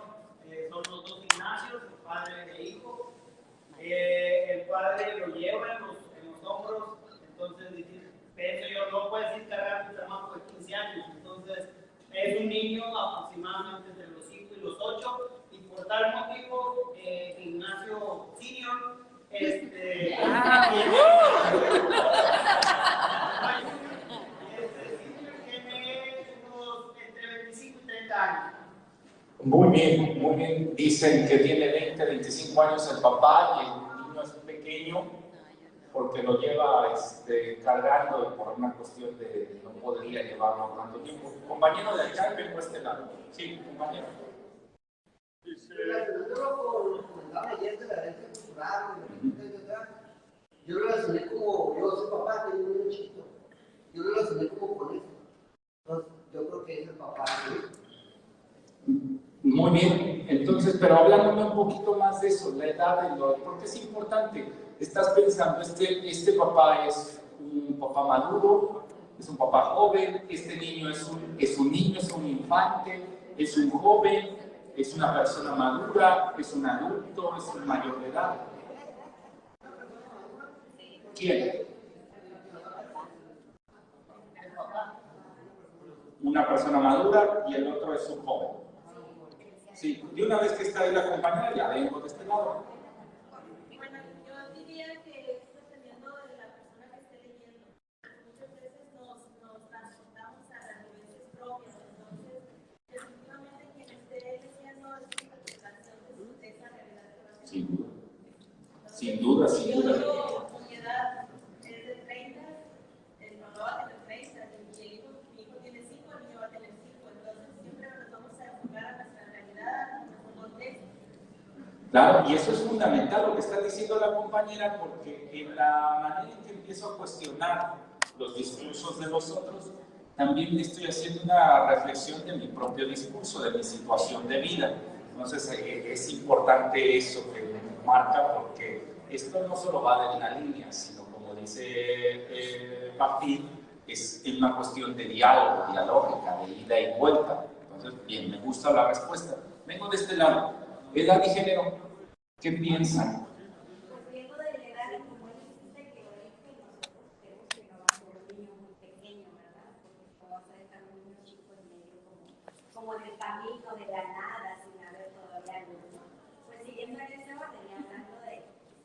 son los dos Ignacios, el padre e hijo. El padre lo lleva en los hombros, entonces pienso yo, no puedes ir cargando un chamaco de 15 años, entonces es un niño aproximadamente entre los 5 y los 8, y por tal motivo Ignacio Senior Muy bien, muy bien. Dicen que tiene 20, 25 años el papá y el niño es pequeño porque lo lleva cargando y por una cuestión de no podría llevarlo tanto tiempo. Compañero de acá, vengo a este lado. Sí, compañero. Yo lo relacioné como, yo soy papá, tengo un niño chiquito. Yo lo relacioné como con eso. Entonces, yo creo que es el papá. Muy bien, entonces, pero hablándome un poquito más de eso, la edad, porque es importante. Estás pensando, este papá es un papá maduro, es un papá joven, este niño es un niño, es un infante, es un joven, es una persona madura, es un adulto, es un mayor de edad. ¿Quién? Una persona madura y el otro es un joven. Sí, de una vez que está ahí la compañera, ya vengo de este lado. Bueno, yo diría que es dependiendo de la persona que esté leyendo. Muchas veces nos transportamos a las vivencias propias, entonces, definitivamente quien esté leyendo es una interpretación de esa realidad que va a ser. Sin duda. Sin duda, sin duda. Mi edad es de 30, el papá va a tener 30, y mi hijo tiene 5, el niño va a tener 5, entonces siempre nos vamos a enfocar a nuestra realidad, a nuestro contexto. Claro, y eso es fundamental lo que está diciendo la compañera, porque en la manera en que empiezo a cuestionar los discursos de los otros, también estoy haciendo una reflexión de mi propio discurso, de mi situación de vida. Entonces es importante eso que me marca, porque esto no solo va de una línea, sino como dice Martín, es una cuestión de diálogo, dialógica, de ida y vuelta. Entonces, bien, me gusta la respuesta. Vengo de este lado. Edad y género, ¿qué piensan? Pues viendo de la edad, como dijiste que ahorita nosotros creemos que no va a ser un niño muy pequeño, ¿verdad? Porque vamos a dejar un niño chico en medio como del camino, de la nada, sin haber todavía luz, ¿no? Pues siguiendo en ese orden, hablando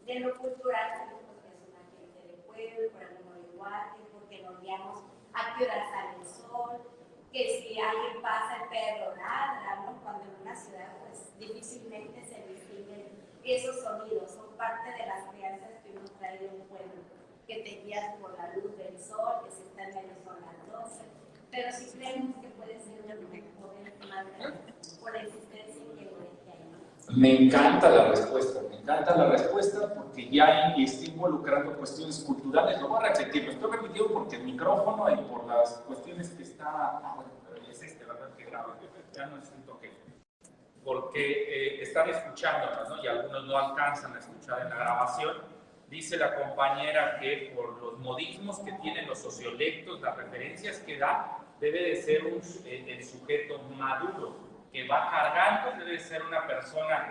de lo cultural, sabemos que es una gente de pueblo, por el número igual, porque nos guiamos a qué hora sale el sol, que si alguien pasa el perro ladra, ¿no? Cuando en una ciudad pues difícilmente se distinguen esos sonidos, son parte de las crianzas que uno trae de un pueblo, que te guías por la luz del sol, que si está en medio son las 12, pero sí creemos que puede ser una joven más grande por la existencia que hay. Me encanta la respuesta porque ya estoy involucrando cuestiones culturales. Lo voy a repetir, lo estoy repitiendo porque el micrófono y por las cuestiones que está... bueno, pero es ¿verdad? Que graba, ya no es un toque. Porque están escuchándonos, ¿no? Y algunos no alcanzan a escuchar en la grabación. Dice la compañera que por los modismos que tienen los sociolectos, las referencias que da, debe de ser el sujeto maduro, que va cargando, debe ser una persona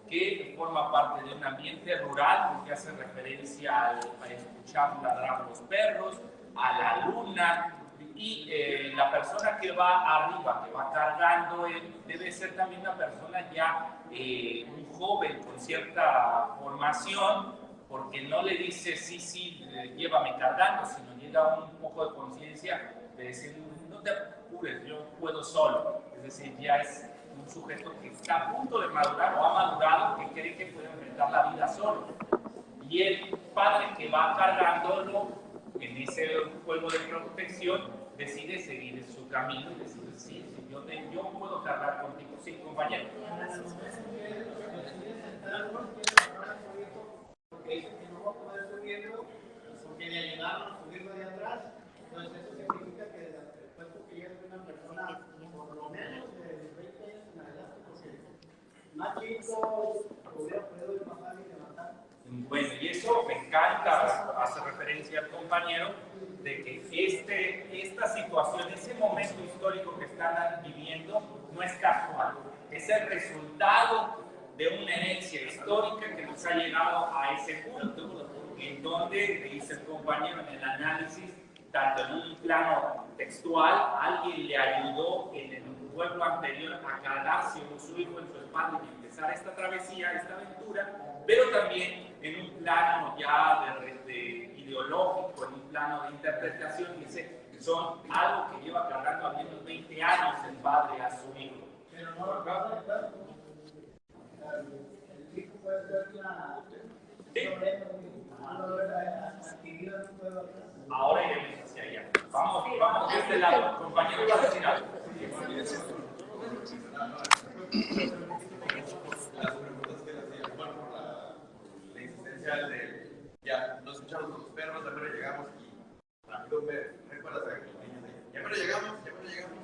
que forma parte de un ambiente rural, que hace referencia a escuchar ladrar los perros, a la luna, y la persona que va arriba, que va cargando, debe ser también una persona ya, un joven con cierta formación, porque no le dice, sí, llévame cargando, sino llega un poco de conciencia de decir, no te apures, yo puedo solo. Es decir, ya es un sujeto que está a punto de madurar o ha madurado, que cree que puede enfrentar la vida solo. Y el padre que va cargándolo en ese juego de protección decide seguir su camino y decide, sí, yo puedo cargar contigo. Sí, compañero. Porque dice que no va a poder subirlo, porque le ayudaron a subirlo de atrás. Entonces eso significa que desde el puesto que ya es una persona, por lo menos de 20 años en adelante, porque más chico hubiera podido ir más fácil levantar. Bueno, y eso me encanta, hace referencia al compañero, de que esta situación, ese momento histórico que están viviendo, no es casual, es el resultado de una herencia histórica que nos ha llegado a ese punto, en donde, dice el compañero en el análisis, tanto en un plano textual, alguien le ayudó en el pueblo anterior a cargarse su hijo en su espalda y empezar esta travesía, esta aventura, pero también en un plano ya de ideológico, en un plano de interpretación, dice que son algo que lleva cargando al menos 20 años el padre a su hijo. Pero no lo causa el cuerpo. El chico puede ser una adquirida, no puede hacer. Ahora iremos hacia allá. Vamos de este lado. Compañero, iba a decir algo. Las preguntas que le hacían, bueno, por la insistencia de ya nos escuchamos con los perros, ya pero llegamos y rápido me recuerdas a que los niños de ya pero llegamos,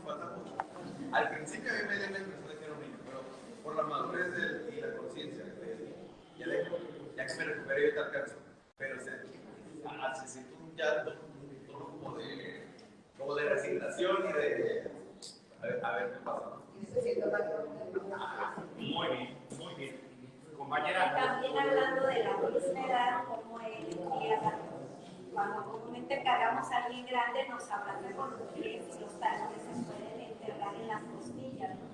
falta mucho. Al principio a mí me dio la impresión de que era un niño, pero por la madurez y la conciencia, ya que me recuperé y te alcanzo. Pero se siente un llanto, un tono como de resignación y de a ver qué pasa. Muy bien, muy bien. Compañera. También hablando de la misma edad, como él empieza, cuando comúnmente cargamos a alguien grande, nos abraza con los pies y los talones se pueden enterrar en las costillas, ¿no?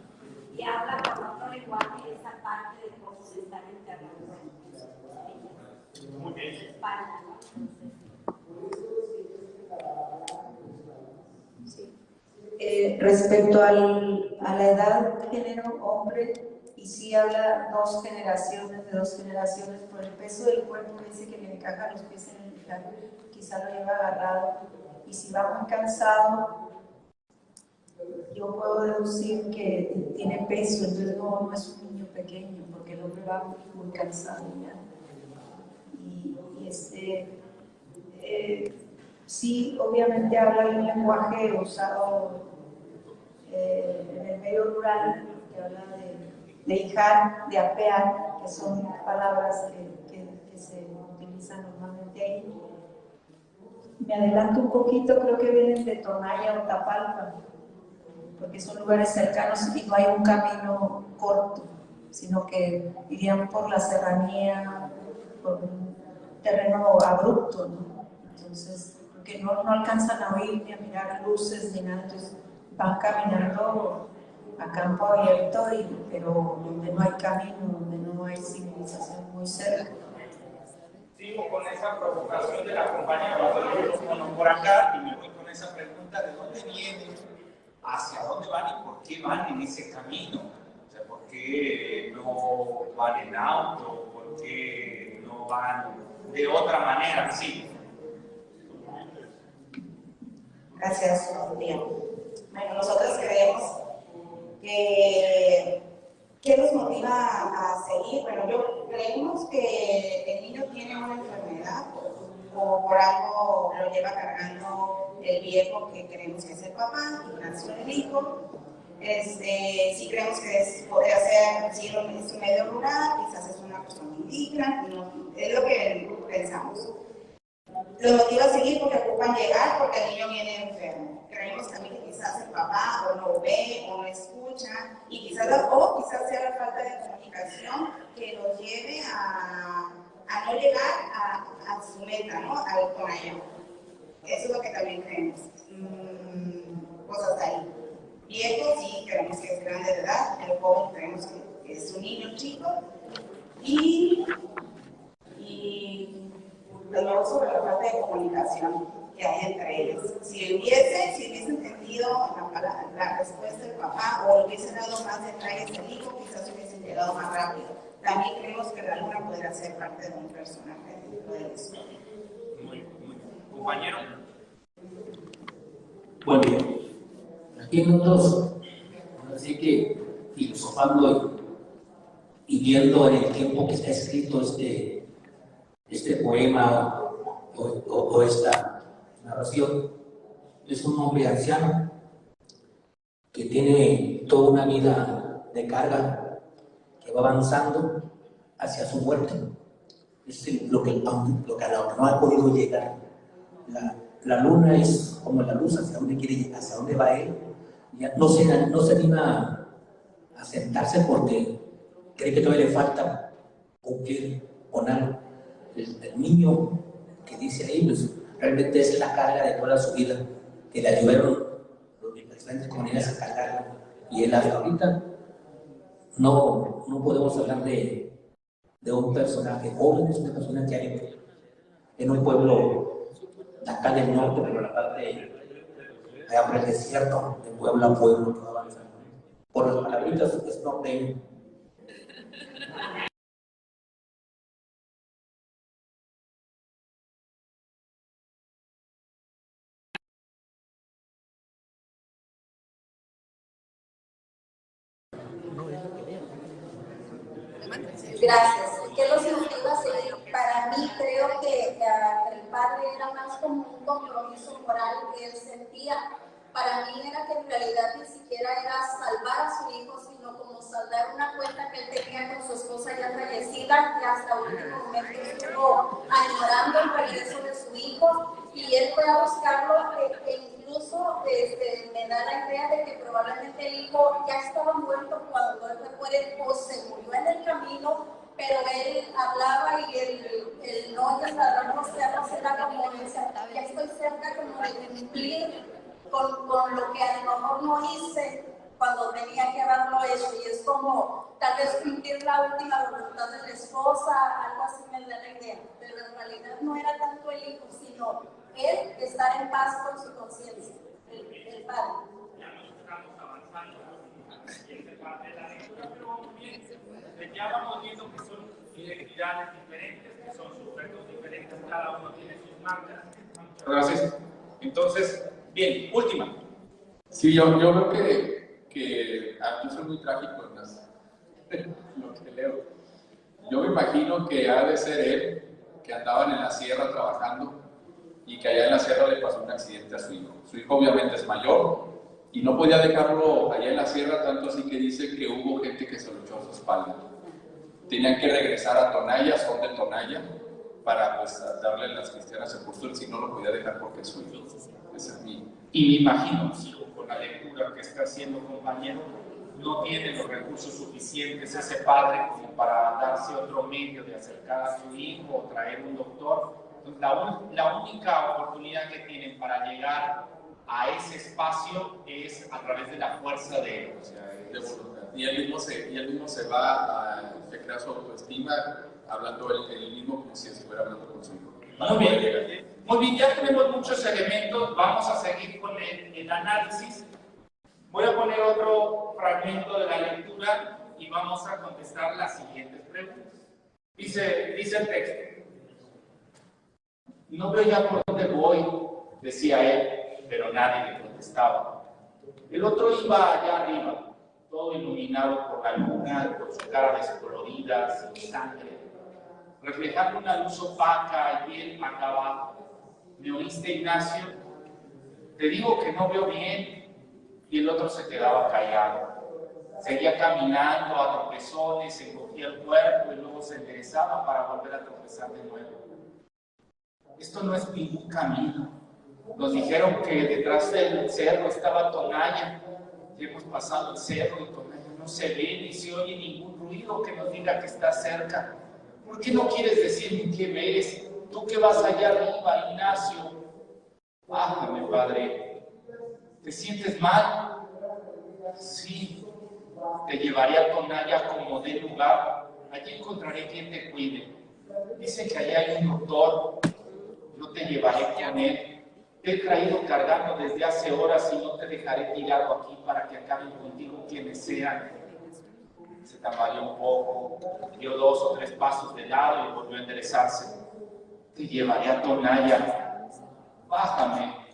Y habla con otro lenguaje esa parte de cómo se están enterrando en sus costillas. Muy bien. Espalda, ¿no? Respecto a la edad, género, hombre, y sí habla de dos generaciones, por el peso del cuerpo dice que le encaja los pies en el lugar, quizá lo lleva agarrado, y si va muy cansado, yo puedo deducir que tiene peso, entonces no es un niño pequeño, porque el hombre va muy cansado ya. Sí, obviamente habla de un lenguaje usado en el medio rural, que habla de hijar, de apear, que son palabras que se utilizan normalmente ahí. Me adelanto un poquito, creo que vienen de Tonaya o Tapalpa, porque son lugares cercanos y no hay un camino corto, sino que irían por la serranía, por un terreno abrupto, ¿no? Entonces, porque no alcanzan a oír ni a mirar luces ni nada, entonces van caminando a campo abierto, pero donde no hay camino, donde no hay civilización muy cerca. Sigo con esa provocación de la compañera, por acá, y me voy con esa pregunta: ¿de dónde vienen? ¿Hacia dónde van y por qué van en ese camino? O sea, ¿por qué no van en auto? ¿Por qué no van de otra manera? Sí. Gracias, María. Bueno, nosotros creemos que ¿qué nos motiva a seguir? Bueno, creemos que el niño tiene una enfermedad o por algo lo lleva cargando el viejo que creemos que es el papá y nació el hijo. Sí creemos que podría ser, si es un medio rural, quizás es una persona indígena, es lo que pensamos. Lo motiva a seguir porque ocupan llegar porque el niño viene enfermo. Creemos también que quizás el papá o no ve o no escucha y quizás sea la falta de comunicación que los lleve a no llegar a su meta, ¿no? Al Tonaya. Eso es lo que también creemos. Cosas ahí. Viejo sí creemos que es grande de edad, el joven creemos que es un niño chico y luego sobre la falta de comunicación que hay entre ellos. Si hubiese entendido la respuesta del papá o hubiese dado más detalles al hijo, quizás hubiesen llegado más rápido. También creemos que la luna podría ser parte de un personaje dentro de la historia. Muy bien. Compañero. Bueno, aquí nosotros, así que filosofando y viendo en el tiempo que está escrito este poema o esta narración, es un hombre anciano que tiene toda una vida de carga, que va avanzando hacia su muerte. Es lo que a lo que no ha podido llegar. La luna es como la luz hacia dónde quiere llegar, hacia dónde va él. Ya no se anima a sentarse porque cree que todavía le falta cumplir con algo. El niño que dice ahí, pues, realmente es la carga de toda su vida, que le ayudaron los diferentes comunidades a cargarlo. Y él hasta ahorita no podemos hablar de un personaje joven, es una persona que hay en un pueblo de acá del norte, pero la parte allá por el desierto, de pueblo a pueblo, que va avanzando. por las palabritas es no tengo. Gracias. ¿Qué los motiva a seguir? Para mí creo que el padre era más como un compromiso moral que él sentía. Para mí era que en realidad ni siquiera era salvar a su hijo, sino como saldar una cuenta que él tenía con su esposa ya fallecida, que hasta último momento estuvo añorando el regreso de su hijo, y él fue a buscarlo, e incluso me da la idea de que probablemente el hijo ya estaba muerto cuando él se muere, o se murió en el camino, pero él hablaba y el no trasladar los cerros era como decía, ya estoy cerca como de cumplir con lo que a lo mejor no hice cuando tenía que haberlo hecho, y es como tal vez cumplir la última voluntad de la esposa, algo así me da la idea, pero en realidad no era tanto el hijo, sino él estar en paz con su conciencia, el padre. Ya nos estamos avanzando a la siguiente parte de la lectura, pero vamos bien. Ya vamos viendo que son identidades diferentes, que son sujetos diferentes, cada uno tiene sus marcas. Gracias. Entonces, bien, última. Sí, yo veo que yo soy muy trágico en lo que leo. Yo me imagino que ha de ser él, que andaban en la sierra trabajando y que allá en la sierra le pasó un accidente a su hijo. Su hijo obviamente es mayor y no podía dejarlo allá en la sierra, tanto así que dice que hubo gente que se lo echó a su espalda. Tenían que regresar a Tonaya, son de Tonaya, para pues darle las cristianas sepulturas, si no lo podía dejar porque es su hijo. Ese es mi... Y me imagino, con la lectura que está haciendo compañero, no tiene los recursos suficientes ese padre como para darse otro medio de acercar a su hijo o traer un doctor. Entonces, la única oportunidad que tienen para llegar a ese espacio es a través de la fuerza de él. O sea, de voluntad. Y él mismo se va a crear su autoestima, hablando él mismo como si estuviera hablando con su hijo. Muy bien. Muy bien, ya tenemos muchos elementos, vamos a seguir con el análisis. Voy a poner otro fragmento de la lectura y vamos a contestar las siguientes preguntas. Dice el texto: no veo ya por dónde voy, decía él, pero nadie le contestaba. El otro iba allá arriba, todo iluminado por la luna, con su cara descolorida, sin sangre, reflejando una luz opaca y él acá abajo. ¿Me oíste, Ignacio? Te digo que no veo bien. Y el otro se quedaba callado. Seguía caminando a tropezones, encogía el cuerpo y luego se enderezaba para volver a tropezar de nuevo. Esto no es ningún camino. Nos dijeron que detrás del cerro estaba Tonaya. Hemos pasado el cerro y Tonaya no se ve ni se oye ningún ruido que nos diga que está cerca. ¿Por qué no quieres decirme qué ves? Tú que vas allá arriba, Ignacio. Bájame, padre. ¿Te sientes mal? Sí. Te llevaré a Tonaya como de lugar. Allí encontraré quien te cuide. Dicen que allá hay un doctor. Yo te llevaré con él. Te he traído cargando desde hace horas y no te dejaré tirado aquí para que acaben contigo quienes sean. Se tambaleó un poco, dio 2 o 3 pasos de lado y volvió a enderezarse. Te llevaré a Tonaya. Bájame.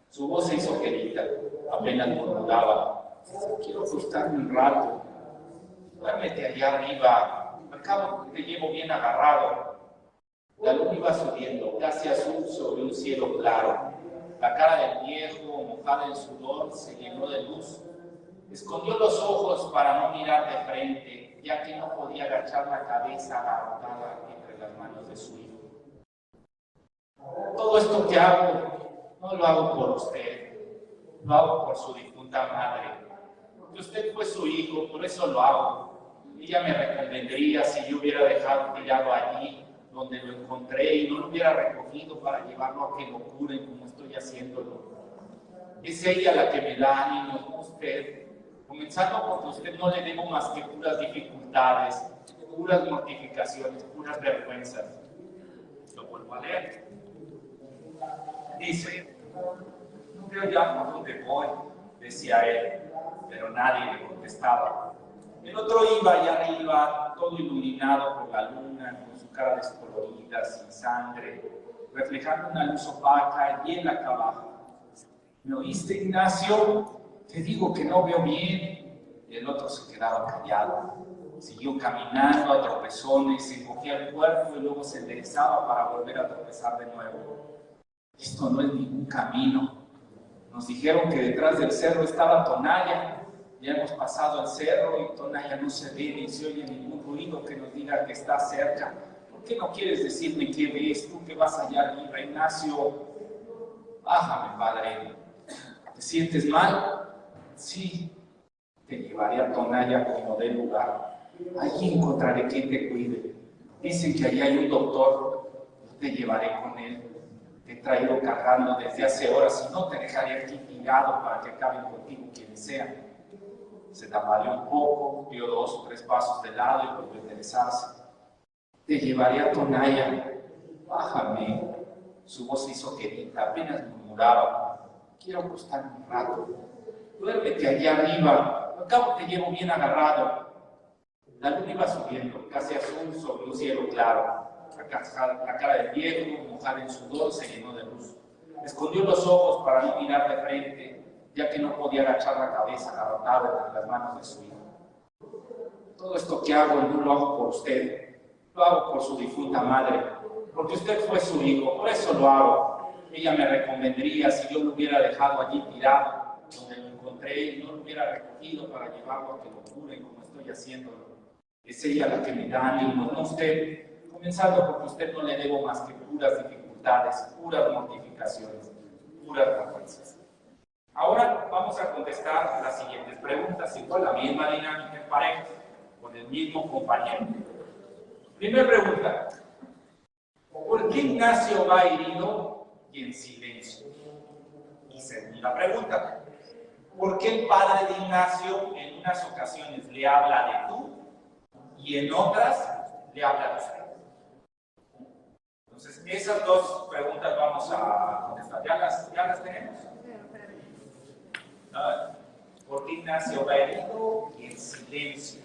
Su voz se hizo querida, apenas murmuraba. Quiero acostarme un rato. Duérmete allá arriba. Al cabo te llevo bien agarrado. La luna iba subiendo, casi azul sobre un cielo claro. La cara del viejo, mojada en sudor, se llenó de luz. Escondió los ojos para no mirar de frente, ya que no podía agachar la cabeza agarrotada entre las manos de su hijo. Todo esto que hago, no lo hago por usted, lo hago por su difunta madre. Porque usted fue su hijo, por eso lo hago. Ella me reconvendría si yo hubiera dejado tirado allí, donde lo encontré, y no lo hubiera recogido para llevarlo a que lo curen como estoy haciéndolo. Es ella la que me da ánimos, no usted. Comenzando porque usted no le debo más que puras dificultades, puras mortificaciones, puras vergüenzas. Lo vuelvo a leer. Dice: no veo ya por dónde voy. decía él, pero nadie le contestaba. El otro iba allá arriba, todo iluminado por la luna, con su cara descolorida, sin sangre, reflejando una luz opaca, y él acá abajo. ¿Me oíste, Ignacio? Te digo que no veo bien. Y el otro se quedaba callado. Siguió caminando a tropezones, se encogía el cuerpo y luego se enderezaba para volver a tropezar de nuevo. Esto no es ningún camino. Nos dijeron que detrás del cerro estaba Tonaya. Ya hemos pasado el cerro y Tonaya no se ve ni se oye ningún ruido que nos diga que está cerca. ¿Por qué no quieres decirme qué ves? Tú que vas allá arriba, Ignacio. Bájame, padre. ¿Te sientes mal? Sí. Te llevaré a Tonaya como dé lugar. Allí encontraré quien te cuide. Dicen que allí hay un doctor. Yo te llevaré con él. Te he traído cargando desde hace horas y no te dejaré aquí tirado para que acaben contigo quienes sean. Se tambaleó un poco, dio 2 o 3 pasos de lado y volvió a enderezarse. Te llevaré a Tonaya. Bájame. Su voz se hizo quedita, apenas murmuraba. Quiero acostarme un rato. Duérmete allá arriba. Al cabo te llevo bien agarrado. La luna iba subiendo, casi azul sobre un cielo claro. La cara del viejo, mojada en sudor, se llenó de luz. Escondió los ojos para no mirar de frente, ya que no podía agachar la cabeza agarrotada entre las manos de su hijo. Todo esto que hago no lo hago por usted, lo hago por su difunta madre, porque usted fue su hijo, por eso lo hago. Ella me reconvendría si yo lo hubiera dejado allí tirado, donde lo encontré, y no lo hubiera recogido para llevarlo a que lo cure como estoy haciéndolo. Es ella la que me da ánimo, no usted. Comenzando porque a usted no le debo más que puras dificultades, puras mortificaciones, puras vergüenzas. Ahora vamos a contestar las siguientes preguntas, igual la misma dinámica en pareja, con el mismo compañero. Primera pregunta: ¿por qué Ignacio va herido y en silencio? Y segunda pregunta: ¿por qué el padre de Ignacio en unas ocasiones le habla de tú y en otras le habla de usted? Entonces, esas 2 preguntas vamos a contestar. ¿Ya las tenemos? ¿Por qué Ignacio va herido y en silencio?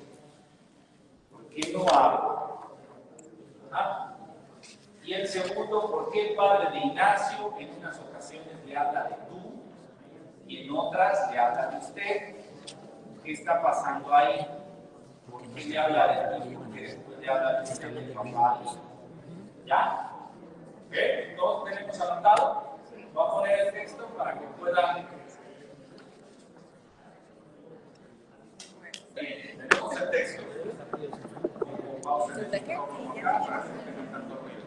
¿Por qué no habla? Y el segundo: ¿por qué el padre de Ignacio en unas ocasiones le habla de tú y en otras le habla de usted? ¿Qué está pasando ahí? ¿Por qué le habla de tú y por qué después le habla de usted de papá? ¿Ya? ¿Ok? ¿Todos tenemos anotado? Voy a poner el texto para que puedan... Tenemos el texto. Vamos a ver acá para que no tengan tanto ruido.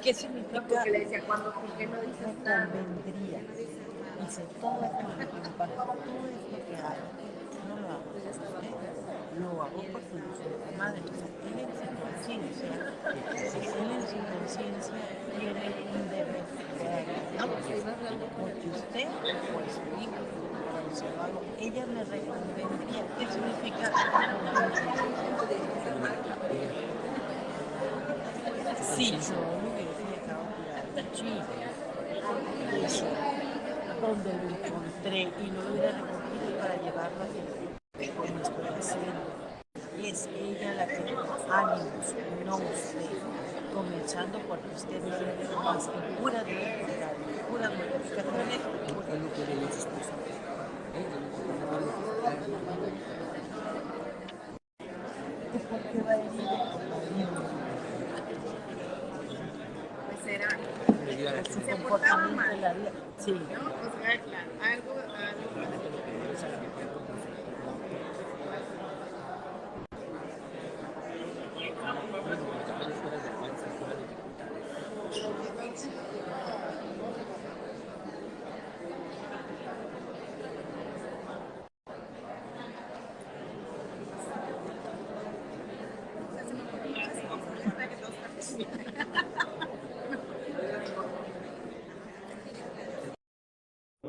¿Qué significa? Porque le decía, ¿por qué no dices nada? Convendría. Dice, todo esto que hago, no lo hago. Lo hago porque no soy tu madre. O sea, él en su conciencia, tiene un deber de hacer. Porque usted, por su hijo, por eso lo hago. Ella me reconvendría. ¿Qué significa? Sí, yo me hubiese dejado tirar el cuchillo. Eso, donde lo encontré y no lo hubiera recogido para llevarlo aquí, como estoy haciendo. Es ella la que me da ánimos, no usted. Comenzando porque usted no le debe más que puras dificultades, puras modificaciones, porque no quiere los esposos. ¿Por qué va a ir? Se portaba mal. Sí. ¿No? O sea, claro, algo.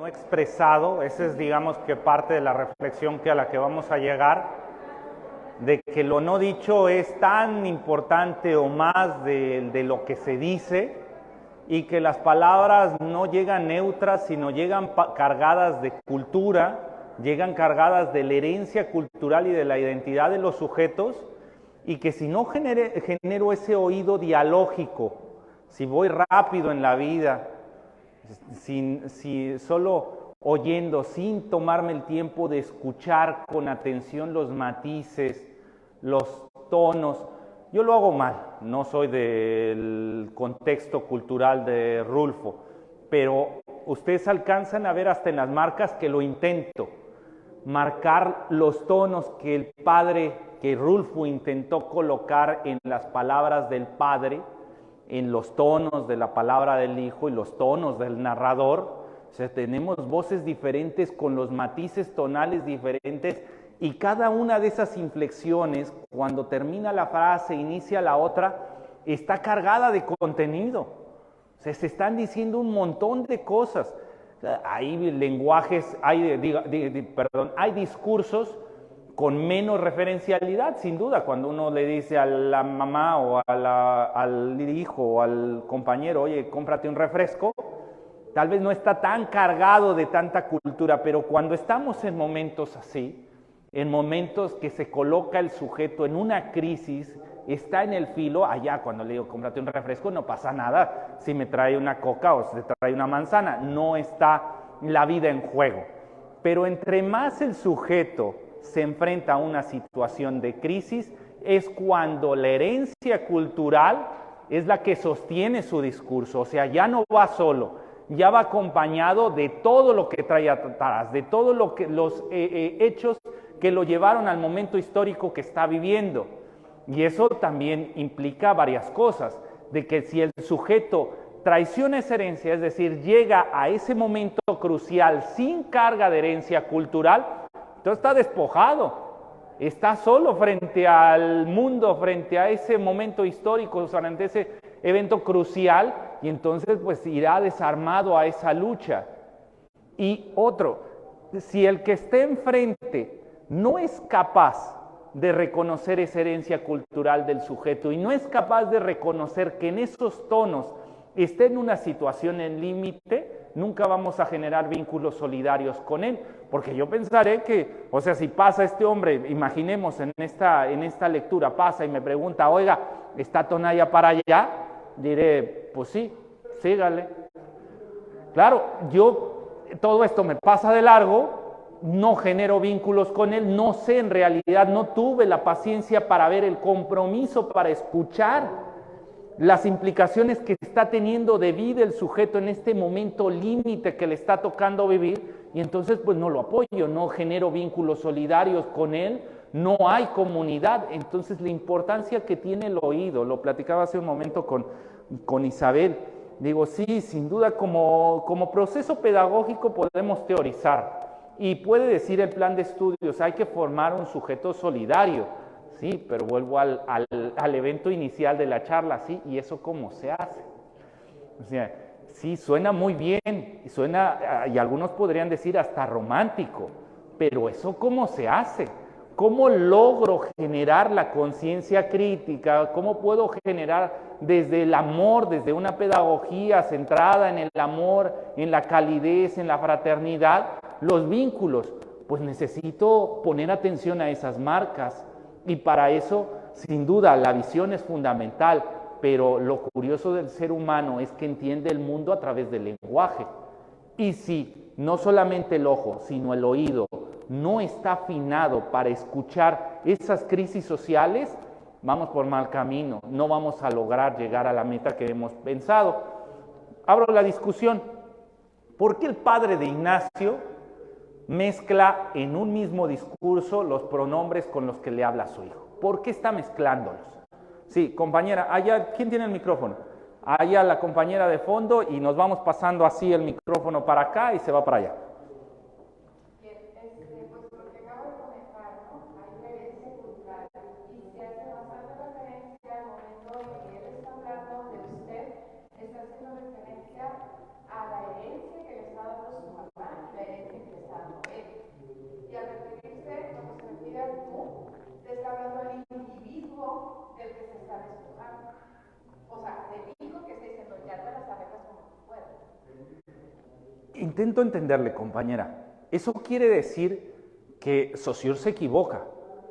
no expresado, esa es digamos que parte de la reflexión a la que vamos a llegar, de que lo no dicho es tan importante o más de lo que se dice, y que las palabras no llegan neutras, sino llegan cargadas de cultura, llegan cargadas de la herencia cultural y de la identidad de los sujetos, y que si no genero ese oído dialógico, si voy rápido en la vida, si solo oyendo, sin tomarme el tiempo de escuchar con atención los matices, los tonos, yo lo hago mal, no soy del contexto cultural de Rulfo, pero ustedes alcanzan a ver hasta en las marcas que lo intento, marcar los tonos que el padre, que Rulfo intentó colocar en las palabras del padre, en los tonos de la palabra del hijo y los tonos del narrador. O sea, tenemos voces diferentes con los matices tonales diferentes, y cada una de esas inflexiones, cuando termina la frase, inicia la otra, está cargada de contenido. O sea, se están diciendo un montón de cosas. O sea, hay lenguajes, hay discursos con menos referencialidad, sin duda. Cuando uno le dice a la mamá o al hijo o al compañero, oye, cómprate un refresco, tal vez no está tan cargado de tanta cultura, pero cuando estamos en momentos así, en momentos que se coloca el sujeto en una crisis, está en el filo, allá cuando le digo cómprate un refresco, no pasa nada si me trae una coca o se trae una manzana, no está la vida en juego. Pero entre más el sujeto se enfrenta a una situación de crisis, es cuando la herencia cultural es la que sostiene su discurso. O sea, ya no va solo, ya va acompañado de todo lo que trae atrás, de todo lo que los hechos que lo llevaron al momento histórico que está viviendo. Y eso también implica varias cosas, de que si el sujeto traiciona esa herencia, es decir, llega a ese momento crucial sin carga de herencia cultural, entonces está despojado, está solo frente al mundo, frente a ese momento histórico, frente a ese evento crucial, y entonces pues irá desarmado a esa lucha. Y otro, si el que esté enfrente no es capaz de reconocer esa herencia cultural del sujeto y no es capaz de reconocer que en esos tonos esté en una situación en límite, nunca vamos a generar vínculos solidarios con él, porque yo pensaré que, o sea, si pasa este hombre, imaginemos en esta lectura, pasa y me pregunta, oiga, ¿está Tonaya para allá? Diré, pues sí, sígale. Claro, todo esto me pasa de largo, no genero vínculos con él, no sé en realidad, no tuve la paciencia para ver el compromiso, para escuchar las implicaciones que está teniendo de vida el sujeto en este momento límite que le está tocando vivir, y entonces pues no lo apoyo, no genero vínculos solidarios con él, no hay comunidad. Entonces la importancia que tiene el oído, lo platicaba hace un momento con Isabel, digo, sí, sin duda como proceso pedagógico podemos teorizar, y puede decir el plan de estudios, hay que formar un sujeto solidario, sí, pero vuelvo al evento inicial de la charla, sí, ¿y eso cómo se hace? O sea, sí, suena muy bien, y algunos podrían decir hasta romántico, pero ¿eso cómo se hace? ¿Cómo logro generar la conciencia crítica? ¿Cómo puedo generar desde el amor, desde una pedagogía centrada en el amor, en la calidez, en la fraternidad, los vínculos? Pues necesito poner atención a esas marcas, y para eso, sin duda, la visión es fundamental, pero lo curioso del ser humano es que entiende el mundo a través del lenguaje. Y si no solamente el ojo, sino el oído no está afinado para escuchar esas crisis sociales, vamos por mal camino, no vamos a lograr llegar a la meta que hemos pensado. Abro la discusión. ¿Por qué el padre de Ignacio mezcla en un mismo discurso los pronombres con los que le habla a su hijo? ¿Por qué está mezclándolos? Sí, compañera, allá, ¿quién tiene el micrófono? Allá la compañera de fondo, y nos vamos pasando así el micrófono para acá y se va para allá. Pues porque acabo de comentar, ¿no? Hay una herencia cultural y se hace bastante referencia al momento en que él está hablando de usted, está haciendo referencia a la herencia que le está dando su papá. diferencia que está Noé. Y al referirse, cuando se refiere al tú, te está hablando del individuo del que se está despojando. O sea, del hijo que está diciendo, ya te las arreglas como tú puedas. Intento entenderle, compañera. Eso quiere decir que Saussure se equivoca.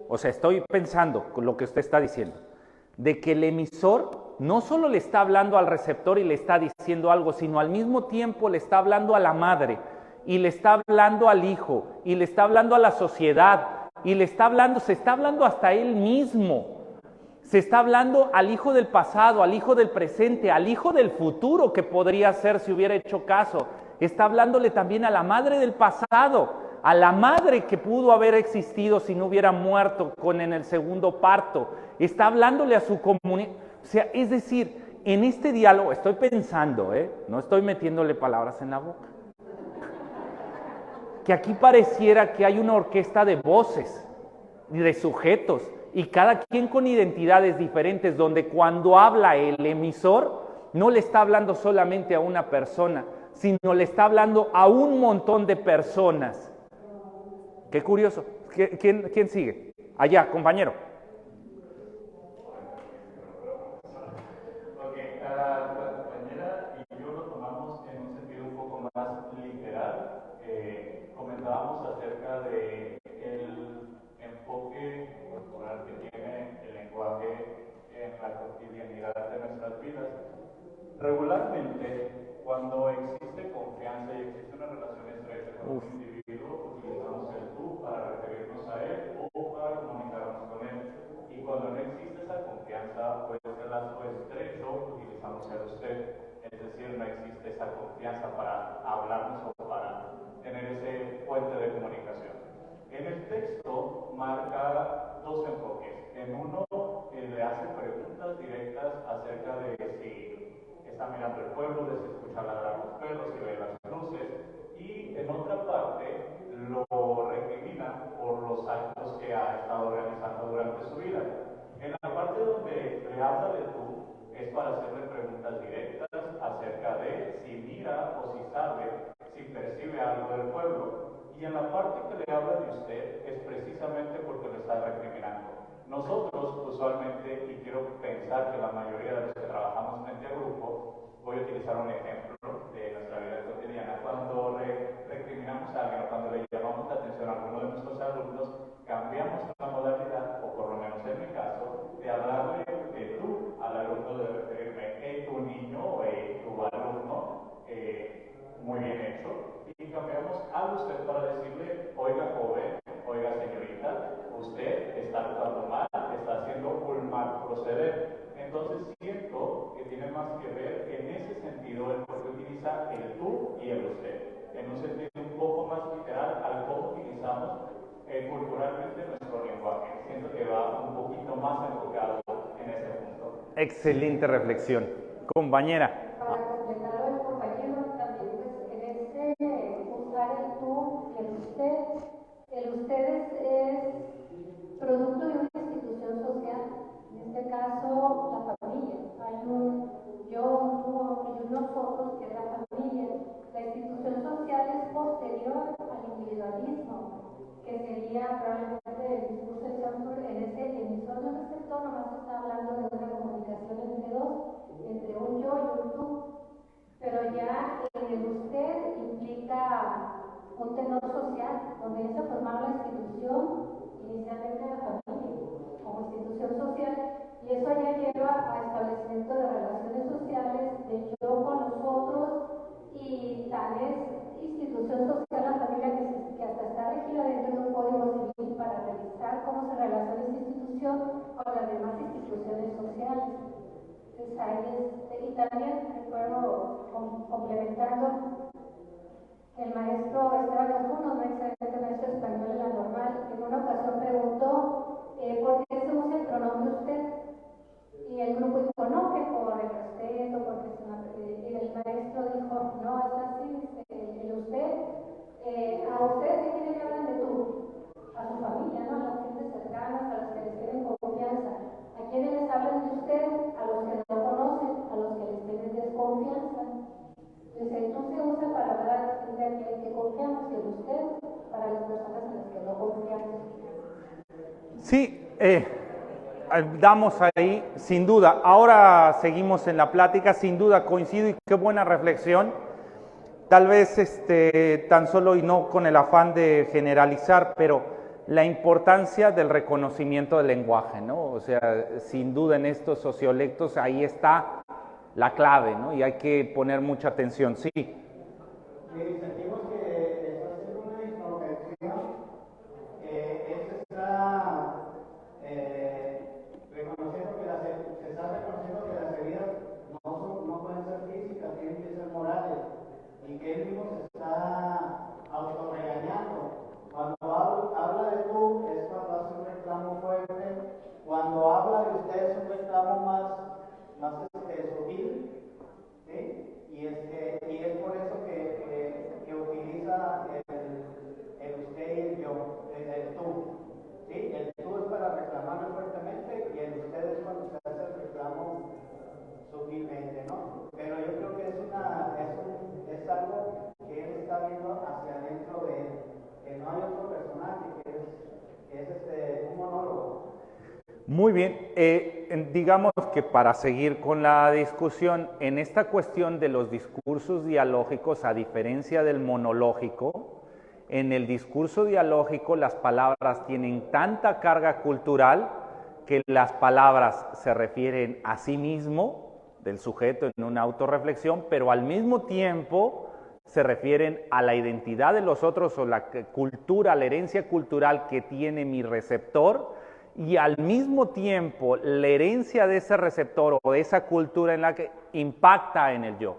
O sea, estoy pensando con lo que usted está diciendo, de que el emisor no solo le está hablando al receptor y le está diciendo algo, sino al mismo tiempo le está hablando a la madre, y le está hablando al hijo, y le está hablando a la sociedad, y le está hablando, se está hablando hasta él mismo. Se está hablando al hijo del pasado, al hijo del presente, al hijo del futuro que podría ser si hubiera hecho caso. Está hablándole también a la madre del pasado, a la madre que pudo haber existido si no hubiera muerto en el segundo parto. Está hablándole a su comunidad. O sea, es decir, en este diálogo, estoy pensando, no estoy metiéndole palabras en la boca, que aquí pareciera que hay una orquesta de voces y de sujetos, y cada quien con identidades diferentes, donde cuando habla el emisor, no le está hablando solamente a una persona, sino le está hablando a un montón de personas. Qué curioso. ¿Quién sigue? Allá, compañero. Ok, la compañera y yo lo tomamos en un sentido un poco más literal. Comentábamos acerca de el enfoque cultural que tiene el lenguaje en la cotidianidad de nuestras vidas. Regularmente, cuando existe confianza y existe una relación estrecha con un individuo, utilizamos el tú para referirnos a él o para comunicarnos con él. Y cuando no existe esa confianza, pues el lazo estrecho, utilizamos el usted. Es decir, no existe esa confianza para hablarnos o para tener ese puente de comunicación. En el texto marca dos enfoques. En uno, le hace preguntas directas acerca de si está mirando el pueblo, de si escucha ladrar los perros, si ve las luces, y en otra parte lo recrimina por los actos que ha estado realizando durante su vida. En la parte donde le habla de tú, es para hacerle preguntas directas acerca de si mira o si sabe, si percibe algo del pueblo. Y en la parte que le habla de usted es precisamente porque lo está recriminando. Nosotros usualmente, y quiero pensar que la mayoría de los que trabajamos frente a grupo, voy a utilizar un ejemplo de nuestra vida cotidiana. Cuando recriminamos a alguien o cuando le llamamos la atención a alguno de nuestros alumnos, cambiamos la modalidad, o por lo menos en mi caso, de hablarle de tú al alumno, de referirme tu niño o tu alumno, muy bien hecho, y cambiamos a usted para decirle, oiga joven, oiga señorita, usted está actuando mal, está haciendo un mal proceder. Entonces siento que tiene más que ver en ese sentido el por qué utiliza el tú y el usted, en un sentido un poco más literal al cómo utilizamos culturalmente nuestro lenguaje. Siento que va un poquito más enfocado en ese punto. Excelente reflexión. Compañera. Para completarlo el compañero, también pues en ese usar el tú y el usted es producto de una institución social, en este caso la familia. Hay un yo, un tú y un nosotros que es la familia. La institución social es posterior al individualismo, que sería probablemente el discurso de Saussure. En ese emisor y receptor nomás está hablando de una comunicación entre dos, entre un yo y un tú. Pero ya el usted implica un tenor social, donde ya se formaba la institución, inicialmente la familia, como institución social, y eso ya lleva a establecimiento de relaciones sociales, de yo con los otros, y tal es institución social la familia que hasta está regida dentro de un código civil para revisar cómo se relaciona esa institución con las demás instituciones sociales. Entonces ahí y también recuerdo complementando que el maestro Esteban Osuna, un excelente maestro español en la normal, en una ocasión preguntó por qué se usa el pronombre usted, y el grupo dijo no, que por el respeto, porque es una, y el maestro dijo no, es así, el usted, a ustedes ¿a quiénes le hablan de tú? A su familia, ¿no? A las gentes cercanas, a los que les tienen confianza. ¿A quiénes les hablan de usted? A los que no conocen, a los que les tienen desconfianza. Entonces, tú se usa para hablar verdad de aquel en que confiamos, y en usted para las personas en las que no confiamos. Sí, damos ahí, sin duda. Ahora seguimos en la plática, sin duda coincido y qué buena reflexión. Tal vez tan solo y no con el afán de generalizar, pero la importancia del reconocimiento del lenguaje, ¿no? O sea, sin duda en estos sociolectos ahí está la clave, ¿no? Y hay que poner mucha atención, sí. Sentimos que está haciendo una introspección, él está reconociendo que se está reconociendo que las heridas no pueden ser físicas, tienen que ser morales, y que él mismo se está autorregañando. Cuando habla de tú, es cuando hace un reclamo fuerte. Cuando habla de usted es un reclamo más sutil, ¿sí? Y es por eso que utiliza el usted y el yo, el tú. ¿Sí? El tú es para reclamarlo fuertemente y el usted es cuando se hace el reclamo sutilmente, ¿no? Pero yo creo que es algo que él está viendo hacia adentro de él, que no hay otro personaje, que es un monólogo. Muy bien, digamos que para seguir con la discusión, en esta cuestión de los discursos dialógicos, a diferencia del monológico, en el discurso dialógico las palabras tienen tanta carga cultural que las palabras se refieren a sí mismo, del sujeto en una autorreflexión, pero al mismo tiempo se refieren a la identidad de los otros o la cultura, la herencia cultural que tiene mi receptor, y al mismo tiempo la herencia de ese receptor o de esa cultura en la que impacta en el yo.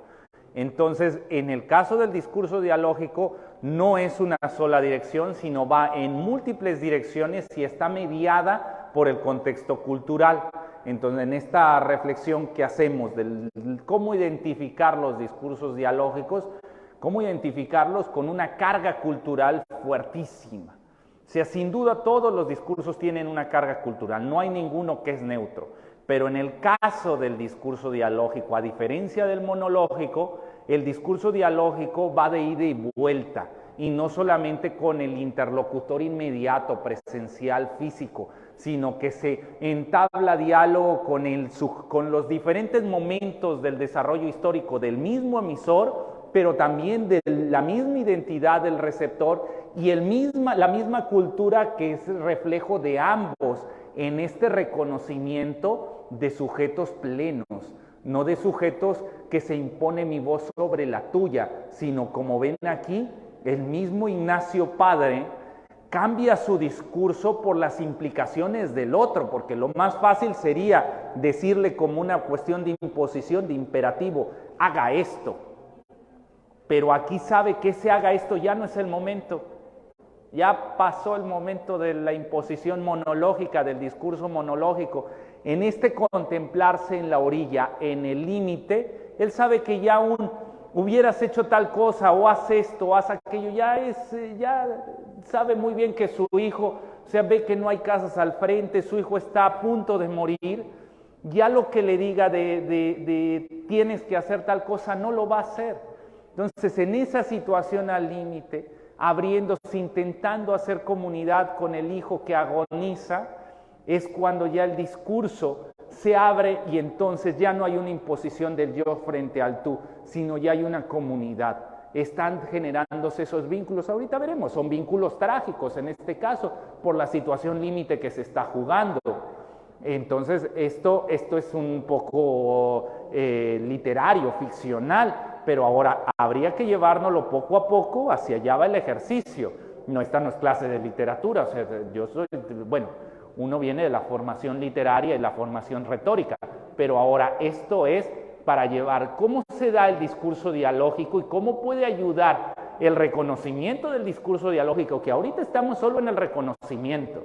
Entonces, en el caso del discurso dialógico, no es una sola dirección, sino va en múltiples direcciones y está mediada por el contexto cultural. Entonces, en esta reflexión que hacemos de cómo identificar los discursos dialógicos, cómo identificarlos con una carga cultural fuertísima. O sea, sin duda todos los discursos tienen una carga cultural, no hay ninguno que es neutro. Pero en el caso del discurso dialógico, a diferencia del monológico, el discurso dialógico va de ida y vuelta, y no solamente con el interlocutor inmediato, presencial, físico, sino que se entabla diálogo con los diferentes momentos del desarrollo histórico del mismo emisor, pero también de la misma identidad del receptor y la misma cultura que es reflejo de ambos en este reconocimiento de sujetos plenos, no de sujetos que se impone mi voz sobre la tuya, sino como ven aquí, el mismo Ignacio Padre cambia su discurso por las implicaciones del otro, porque lo más fácil sería decirle como una cuestión de imposición, de imperativo, haga esto. Pero aquí sabe que ese haga esto ya no es el momento. Ya pasó el momento de la imposición monológica, del discurso monológico. En este contemplarse en la orilla, en el límite, él sabe que ya hubieras hecho tal cosa, o haz esto, o haz aquello, ya sabe muy bien que su hijo, o sea, ve que no hay casas al frente, su hijo está a punto de morir, ya lo que le diga de tienes que hacer tal cosa, no lo va a hacer. Entonces, en esa situación al límite, abriéndose, intentando hacer comunidad con el hijo que agoniza, es cuando ya el discurso se abre y entonces ya no hay una imposición del yo frente al tú, sino ya hay una comunidad. Están generándose esos vínculos. Ahorita veremos, son vínculos trágicos en este caso, por la situación límite que se está jugando. Entonces, esto es un poco literario, ficcional, pero ahora habría que llevárnoslo poco a poco, hacia allá va el ejercicio. No, esta no es clase de literatura, o sea, uno viene de la formación literaria y la formación retórica, pero ahora esto es para llevar cómo se da el discurso dialógico y cómo puede ayudar el reconocimiento del discurso dialógico, que ahorita estamos solo en el reconocimiento.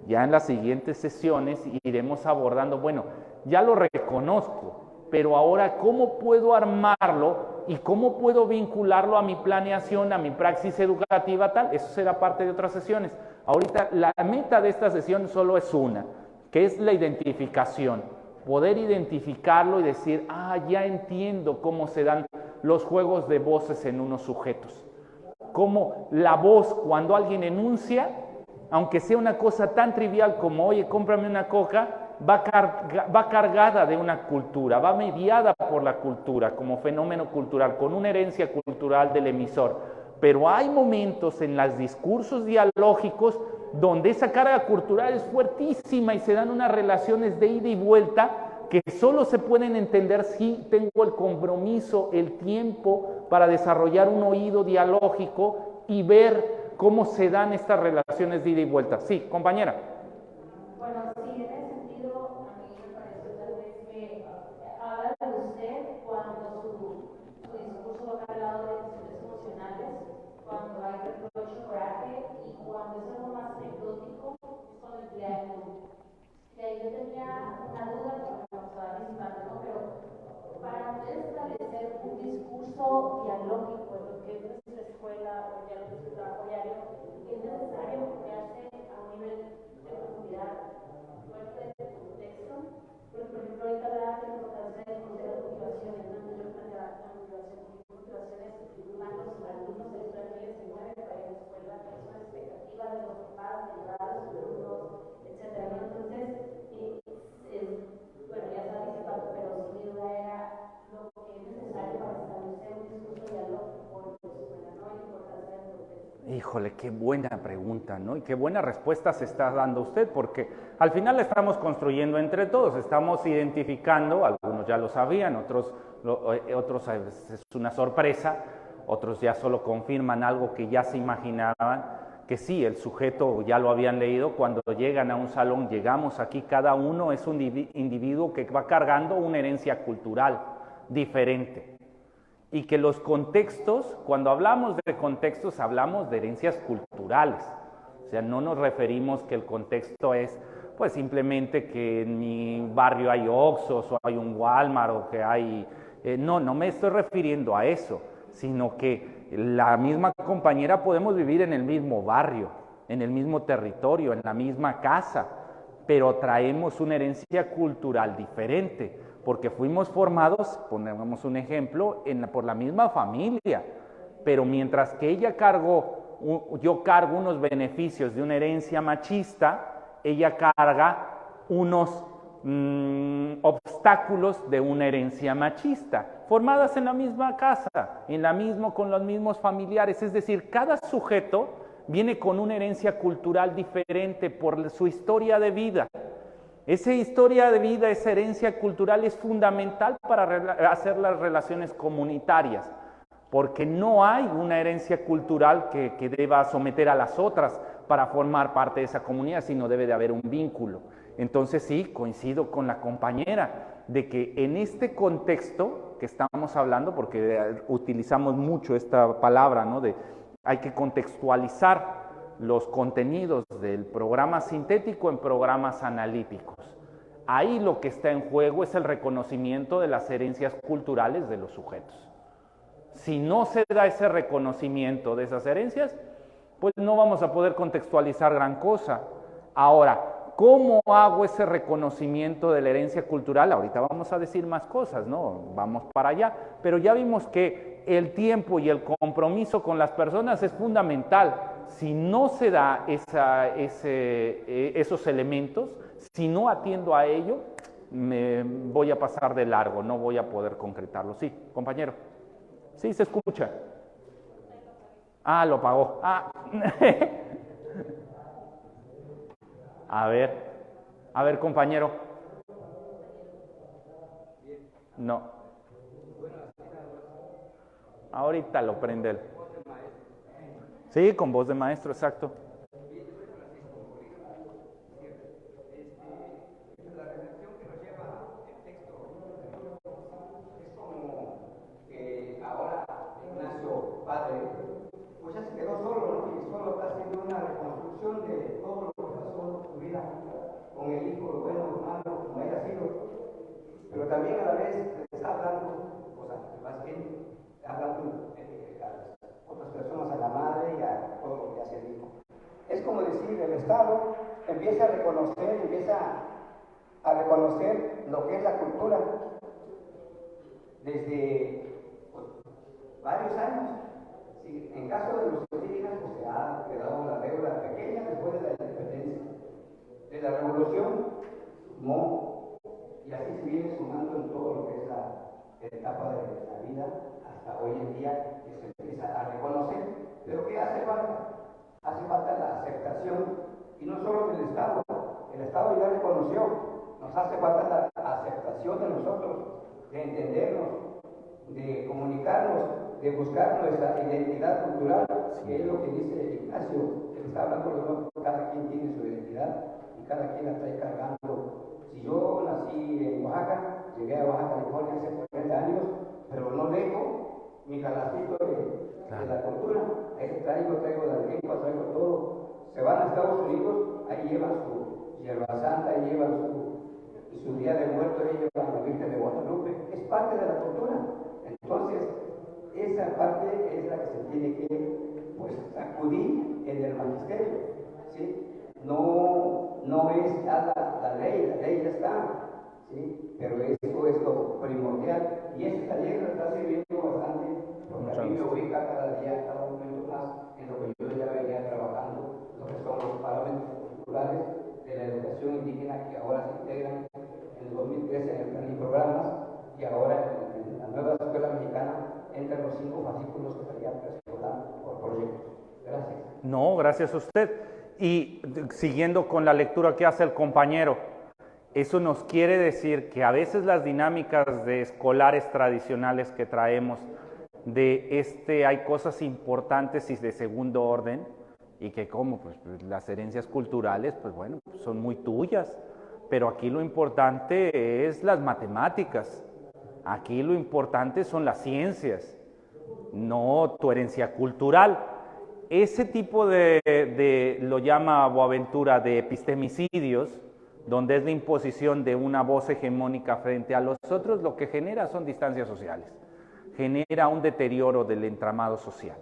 Ya en las siguientes sesiones iremos abordando, bueno, ya lo reconozco, pero ahora ¿cómo puedo armarlo y cómo puedo vincularlo a mi planeación, a mi praxis educativa tal? Eso será parte de otras sesiones. Ahorita la meta de esta sesión solo es una, que es la identificación. Poder identificarlo y decir, ya entiendo cómo se dan los juegos de voces en unos sujetos. Como la voz, cuando alguien enuncia, aunque sea una cosa tan trivial como, oye, cómprame una coca, va cargada de una cultura, va mediada por la cultura como fenómeno cultural, con una herencia cultural del emisor. Pero hay momentos en los discursos dialógicos donde esa carga cultural es fuertísima y se dan unas relaciones de ida y vuelta que solo se pueden entender si tengo el compromiso, el tiempo para desarrollar un oído dialógico y ver cómo se dan estas relaciones de ida y vuelta. Sí, compañera. Bueno, sí, en ese sentido, a mí me pareció tal vez que habla de usted cuando su discurso va cargado de decisiones emocionales, cuando hay reproche, coraje, y cuando es algo más anecdótico, es cuando emplea el tú. Y ahí yo tenía una duda que me estaba disipando, ¿no? Pero para poder establecer un discurso dialógico en lo que es nuestra escuela o ya lo que es el trabajo diario, es necesario emplearse a un nivel de profundidad fuerte de contexto. Porque, por ejemplo, ahorita hablaba de la importancia de conocer las motivaciones, ¿no? Entonces yo planteaba la motivaciones van los alumnos de la escuela que se mueven para ir a la escuela, que son expectativas de los papás, de llevar a los alumnos, etcétera, ¿no? Entonces, bueno, ya está disipando, pero sí mi duda era lo que es necesario para establecer un discurso dialógico en la escuela, ¿no? La importancia del contexto. Híjole, qué buena pregunta, ¿no? Y qué buena respuesta se está dando usted, porque al final la estamos construyendo entre todos, estamos identificando, algunos ya lo sabían, otros es una sorpresa, otros ya solo confirman algo que ya se imaginaban, que sí, el sujeto ya lo habían leído, cuando llegan a un salón, llegamos aquí, cada uno es un individuo que va cargando una herencia cultural diferente. Y que los contextos, cuando hablamos de contextos, hablamos de herencias culturales. O sea, no nos referimos que el contexto es, pues simplemente que en mi barrio hay Oxxos o hay un Walmart o que hay... no me estoy refiriendo a eso, sino que la misma compañera podemos vivir en el mismo barrio, en el mismo territorio, en la misma casa, pero traemos una herencia cultural diferente, porque fuimos formados, ponemos un ejemplo, por la misma familia, pero mientras que yo cargo unos beneficios de una herencia machista, ella carga unos obstáculos de una herencia machista, formadas en la misma casa, con los mismos familiares, es decir, cada sujeto viene con una herencia cultural diferente por su historia de vida. Esa historia de vida, esa herencia cultural es fundamental para hacer las relaciones comunitarias, porque no hay una herencia cultural que deba someter a las otras para formar parte de esa comunidad, sino debe de haber un vínculo. Entonces sí, coincido con la compañera de que en este contexto que estamos hablando, porque utilizamos mucho esta palabra, ¿no? Hay que contextualizar los contenidos del programa sintético en programas analíticos. Ahí lo que está en juego es el reconocimiento de las herencias culturales de los sujetos. Si no se da ese reconocimiento de esas herencias, pues no vamos a poder contextualizar gran cosa. Ahora, ¿cómo hago ese reconocimiento de la herencia cultural? Ahorita vamos a decir más cosas, ¿no? Vamos para allá, pero ya vimos que el tiempo y el compromiso con las personas es fundamental. Si no se da esos elementos, si no atiendo a ello, me voy a pasar de largo, no voy a poder concretarlo. Sí, compañero. Sí, se escucha. Ah, lo apagó. Ah. A ver, compañero. No. Ahorita lo prende él. Sí, con voz de maestro, exacto. La reflexión que nos lleva el texto es como que ahora Ignacio, padre, pues ya se quedó solo, ¿no? Y solo está haciendo una reconstrucción de todo lo que pasó en su vida con el hijo, bueno, malo, como haya sido. Pero también a la vez está hablando, o sea, más bien hablando a otras personas, a la madre y a todo lo que hace el hijo. Es como decir, el Estado empieza a reconocer lo que es la cultura desde varios años. Sí, en caso de los indígenas, pues se ha quedado la deuda pequeña después de la independencia. De la revolución, no, y así se viene sumando en todo lo que es la etapa de la vida hasta hoy en día que se empieza a reconocer. Pero ¿qué hace falta? Hace falta la aceptación, y no solo del Estado. El Estado ya reconoció, nos hace falta la aceptación de nosotros, de entendernos, de comunicarnos, de buscar nuestra identidad cultural, que es lo que dice Ignacio, que está hablando de cada quien tiene su identidad y cada quien la está cargando. Si yo nací en Oaxaca, llegué a Baja California hace 40 años, pero no dejo mi calacito de la cultura. Ahí traigo la lengua, traigo todo. Se van a Estados Unidos, ahí llevan su hierba santa, ahí llevan su día de muertos, ahí llevan la Virgen de Guadalupe. Es parte de la cultura. Entonces, esa parte es la que se tiene que, pues, acudir en el magisterio, ¿sí? No es ya la ley ya está, ¿sí? Pero eso es lo primordial. Y ese taller me está sirviendo bastante, porque a mí me ubica cada día, cada momento más, en lo que yo ya venía trabajando, lo que son los parámetros culturales de la educación indígena, que ahora se integran en el 2013 en el plan y programas, y ahora en la nueva escuela mexicana entran los 5 fascículos que estarían preescolar por proyectos. Gracias. No, gracias a usted. Y siguiendo con la lectura que hace el compañero, eso nos quiere decir que a veces las dinámicas de escolares tradicionales que traemos, hay cosas importantes y de segundo orden, y que como pues, las herencias culturales, pues bueno, son muy tuyas, pero aquí lo importante es las matemáticas, aquí lo importante son las ciencias, no tu herencia cultural. Ese tipo lo llama Boaventura de epistemicidios, donde es la imposición de una voz hegemónica frente a los otros, lo que genera son distancias sociales, genera un deterioro del entramado social.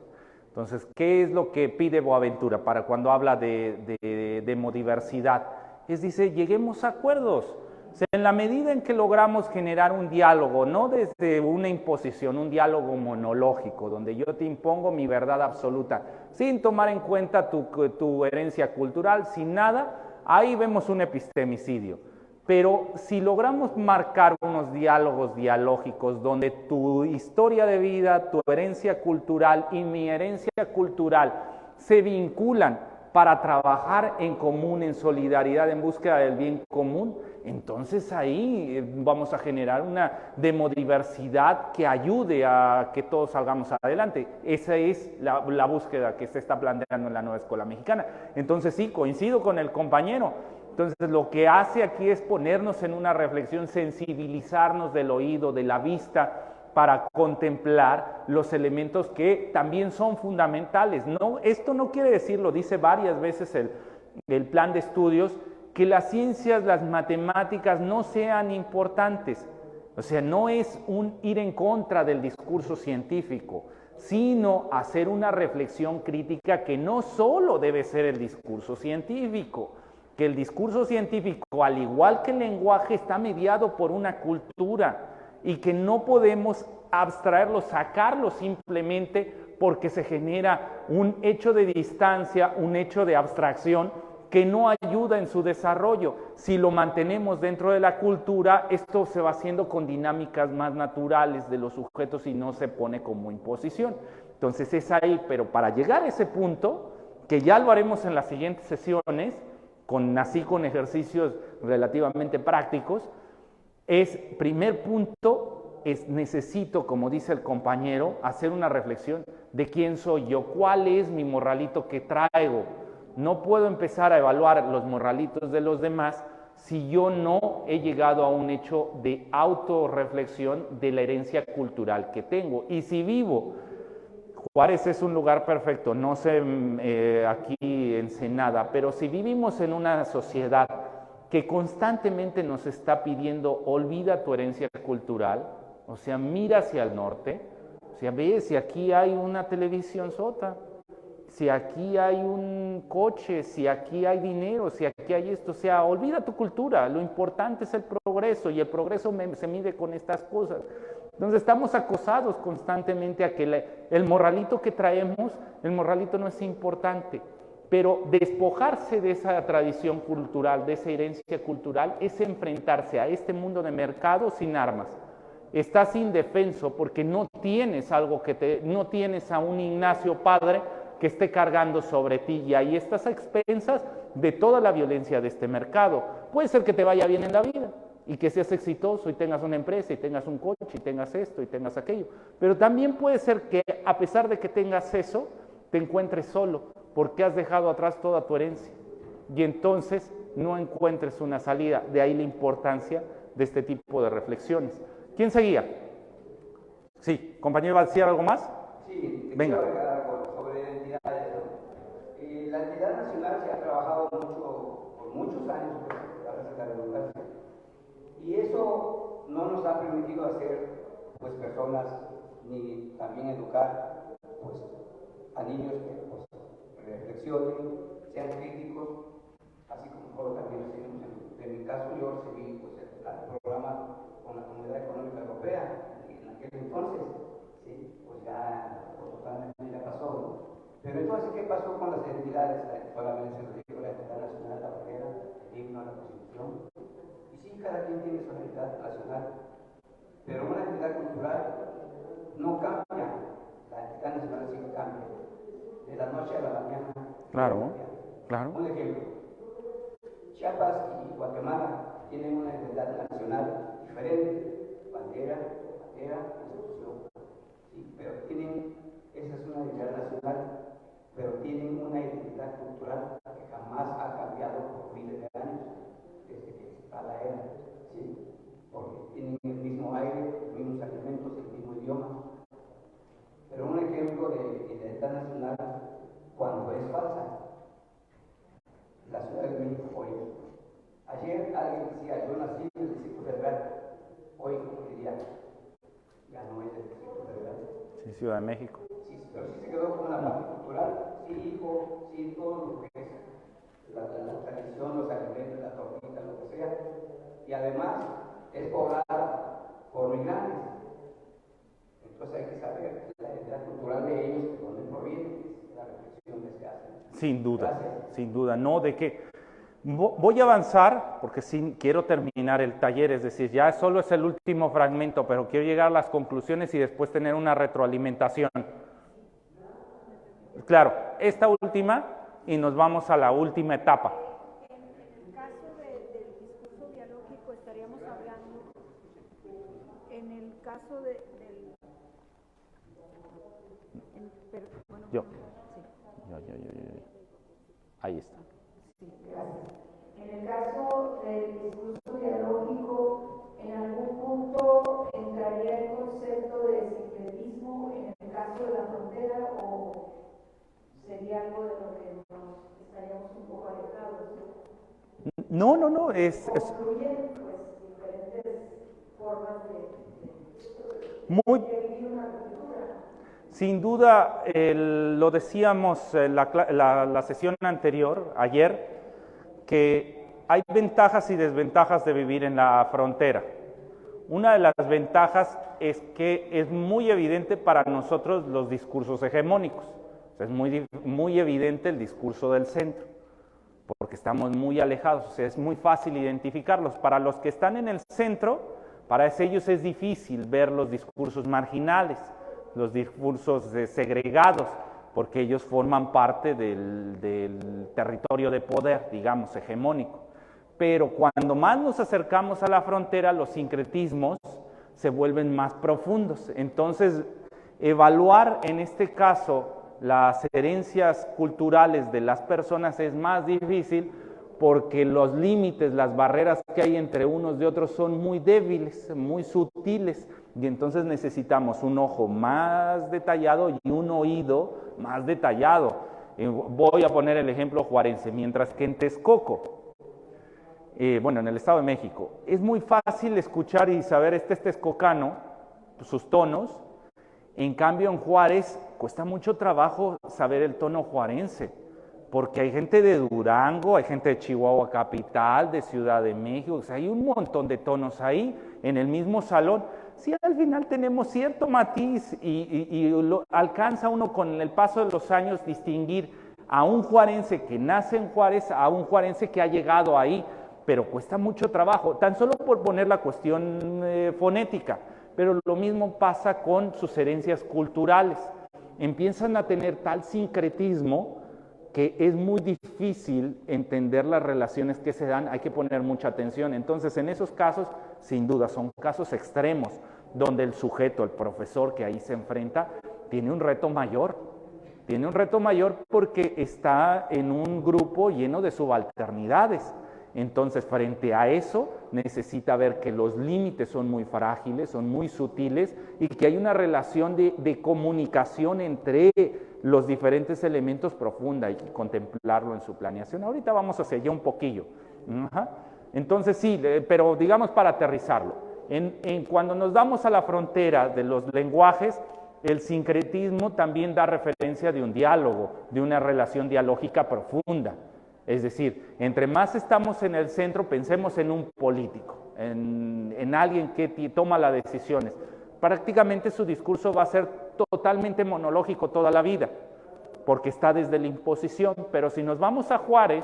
Entonces, ¿qué es lo que pide Boaventura para cuando habla de demodiversidad? Dice, lleguemos a acuerdos. O sea, en la medida en que logramos generar un diálogo, no desde una imposición, un diálogo monológico, donde yo te impongo mi verdad absoluta, sin tomar en cuenta tu herencia cultural, sin nada, ahí vemos un epistemicidio. Pero si logramos marcar unos diálogos dialógicos donde tu historia de vida, tu herencia cultural y mi herencia cultural se vinculan para trabajar en común, en solidaridad, en búsqueda del bien común, entonces ahí vamos a generar una demodiversidad que ayude a que todos salgamos adelante. Esa es la búsqueda que se está planteando en la nueva escuela mexicana. Entonces sí, coincido con el compañero. Entonces lo que hace aquí es ponernos en una reflexión, sensibilizarnos del oído, de la vista, para contemplar los elementos que también son fundamentales. No, esto no quiere decir, lo dice varias veces el plan de estudios, que las ciencias, las matemáticas no sean importantes. O sea, no es un ir en contra del discurso científico, sino hacer una reflexión crítica que no solo debe ser el discurso científico, que el discurso científico, al igual que el lenguaje, está mediado por una cultura y que no podemos abstraerlo, sacarlo simplemente porque se genera un hecho de distancia, un hecho de abstracción que no ayuda en su desarrollo. Si lo mantenemos dentro de la cultura, esto se va haciendo con dinámicas más naturales de los sujetos y no se pone como imposición. Entonces es ahí, pero para llegar a ese punto, que ya lo haremos en las siguientes sesiones, así con ejercicios relativamente prácticos, primer punto, necesito, como dice el compañero, hacer una reflexión de quién soy yo, cuál es mi morralito que traigo. No puedo empezar a evaluar los morralitos de los demás si yo no he llegado a un hecho de autorreflexión de la herencia cultural que tengo. Y si vivo, Juárez es un lugar perfecto, no sé aquí Ensenada, pero si vivimos en una sociedad que constantemente nos está pidiendo, olvida tu herencia cultural, o sea, mira hacia el norte, o sea, ve si aquí hay una televisión sota, si aquí hay un coche, si aquí hay dinero, si aquí hay esto, o sea, olvida tu cultura, lo importante es el progreso y el progreso se mide con estas cosas. Entonces estamos acosados constantemente a que el morralito que traemos, el morralito no es importante, pero despojarse de esa tradición cultural, de esa herencia cultural, es enfrentarse a este mundo de mercado sin armas. Estás indefenso porque no tienes algo no tienes a un Ignacio padre que esté cargando sobre ti, y ahí estás a expensas de toda la violencia de este mercado. Puede ser que te vaya bien en la vida y que seas exitoso y tengas una empresa y tengas un coche y tengas esto y tengas aquello, pero también puede ser que a pesar de que tengas eso, te encuentres solo porque has dejado atrás toda tu herencia y entonces no encuentres una salida. De ahí la importancia de este tipo de reflexiones. ¿Quién seguía? Sí, compañero, ¿va a decir algo más? Sí, venga. Sobre identidades. La entidad nacional se ha trabajado mucho, por muchos años, gracias a la redundancia, y eso no nos ha permitido hacer pues personas, ni también educar pues a niños que pues, reflexionen, sean críticos, así como también recibimos en mi caso yo recibí pues, el programa con la Comunidad Económica Europea en aquel entonces, ¿sí? Pues ya pues, totalmente ya pasó, ¿no? Pero entonces, ¿qué pasó con las entidades? Solamente se nos dijo la entidad nacional, la bandera, el himno, la Constitución. Y sí, cada quien tiene su entidad nacional, pero una entidad cultural no cambia, la entidad nacional sí cambia, de la noche a la mañana. Claro, claro. Un ejemplo, Chiapas y Guatemala tienen una identidad nacional diferente, bandera, Constitución, sí, pero esa es una identidad nacional, pero tienen una identidad cultural que jamás ha cambiado por miles de años, desde que está la era, ¿sí? Porque tienen el mismo aire, los mismos alimentos, el mismo idioma. Pero un ejemplo de identidad nacional, cuando es falsa, la Ciudad de México hoy. Ayer alguien decía, yo nací en el Distrito Federal, hoy diría, ya no es el Distrito Federal. Sí, Ciudad de México. Sí, pero sí se quedó con la parte cultural, sí hijo, sí todo lo que es la tradición, los alimentos, la tortita, lo que sea, y además es poblada por migrantes. Entonces hay que saber la identidad cultural de ellos, de dónde proviene, la reflexión que se hace. Sin duda, Gracias. sin duda, no de qué. Voy a avanzar porque sí quiero terminar el taller, es decir, ya solo es el último fragmento, pero quiero llegar a las conclusiones y después tener una retroalimentación. Claro, esta última y nos vamos a la última etapa. En el caso del discurso dialógico estaríamos hablando, en el caso del... bueno, Yo. Sí. Yo. Ahí está. Sí, gracias. En el caso del discurso dialógico, en algún punto entraría el concepto de sincretismo en el caso de la frontera, o sería algo de lo que nos estaríamos un poco alejados. No, Construyen pues diferentes formas de vivir una cultura. Sin duda, lo decíamos en la sesión anterior, ayer, que hay ventajas y desventajas de vivir en la frontera. Una de las ventajas es que es muy evidente para nosotros los discursos hegemónicos. Es muy evidente el discurso del centro, porque estamos muy alejados, o sea, es muy fácil identificarlos. Para los que están en el centro, para ellos es difícil ver los discursos marginales, los discursos segregados, porque ellos forman parte del territorio de poder, digamos, hegemónico. Pero cuando más nos acercamos a la frontera, los sincretismos se vuelven más profundos. Entonces, evaluar en este caso las herencias culturales de las personas es más difícil porque los límites, las barreras que hay entre unos y otros son muy débiles, muy sutiles, y entonces necesitamos un ojo más detallado y un oído más detallado. Voy a poner el ejemplo juarense, mientras que en Texcoco, en el Estado de México, es muy fácil escuchar y saber este es texcocano, sus tonos. En cambio en Juárez cuesta mucho trabajo saber el tono juarense, porque hay gente de Durango, hay gente de Chihuahua capital, de Ciudad de México, o sea, hay un montón de tonos ahí en el mismo salón. sí al final tenemos cierto matiz y lo alcanza uno con el paso de los años distinguir a un juarense que nace en Juárez a un juarense que ha llegado ahí, pero cuesta mucho trabajo, tan solo por poner la cuestión fonética, pero lo mismo pasa con sus herencias culturales. Empiezan a tener tal sincretismo que es muy difícil entender las relaciones que se dan, hay que poner mucha atención. Entonces, en esos casos, sin duda, son casos extremos, donde el sujeto, el profesor que ahí se enfrenta, tiene un reto mayor. Tiene un reto mayor porque está en un grupo lleno de subalternidades. Entonces, frente a eso, necesita ver que los límites son muy frágiles, son muy sutiles y que hay una relación de comunicación entre los diferentes elementos profunda y contemplarlo en su planeación. Ahorita vamos hacia allá un poquillo. Entonces, sí, pero digamos para aterrizarlo. Cuando nos damos a la frontera de los lenguajes, el sincretismo también da referencia de un diálogo, de una relación dialógica profunda. Es decir, entre más estamos en el centro, pensemos en un político, en alguien que toma las decisiones. Prácticamente su discurso va a ser totalmente monológico toda la vida, porque está desde la imposición. Pero si nos vamos a Juárez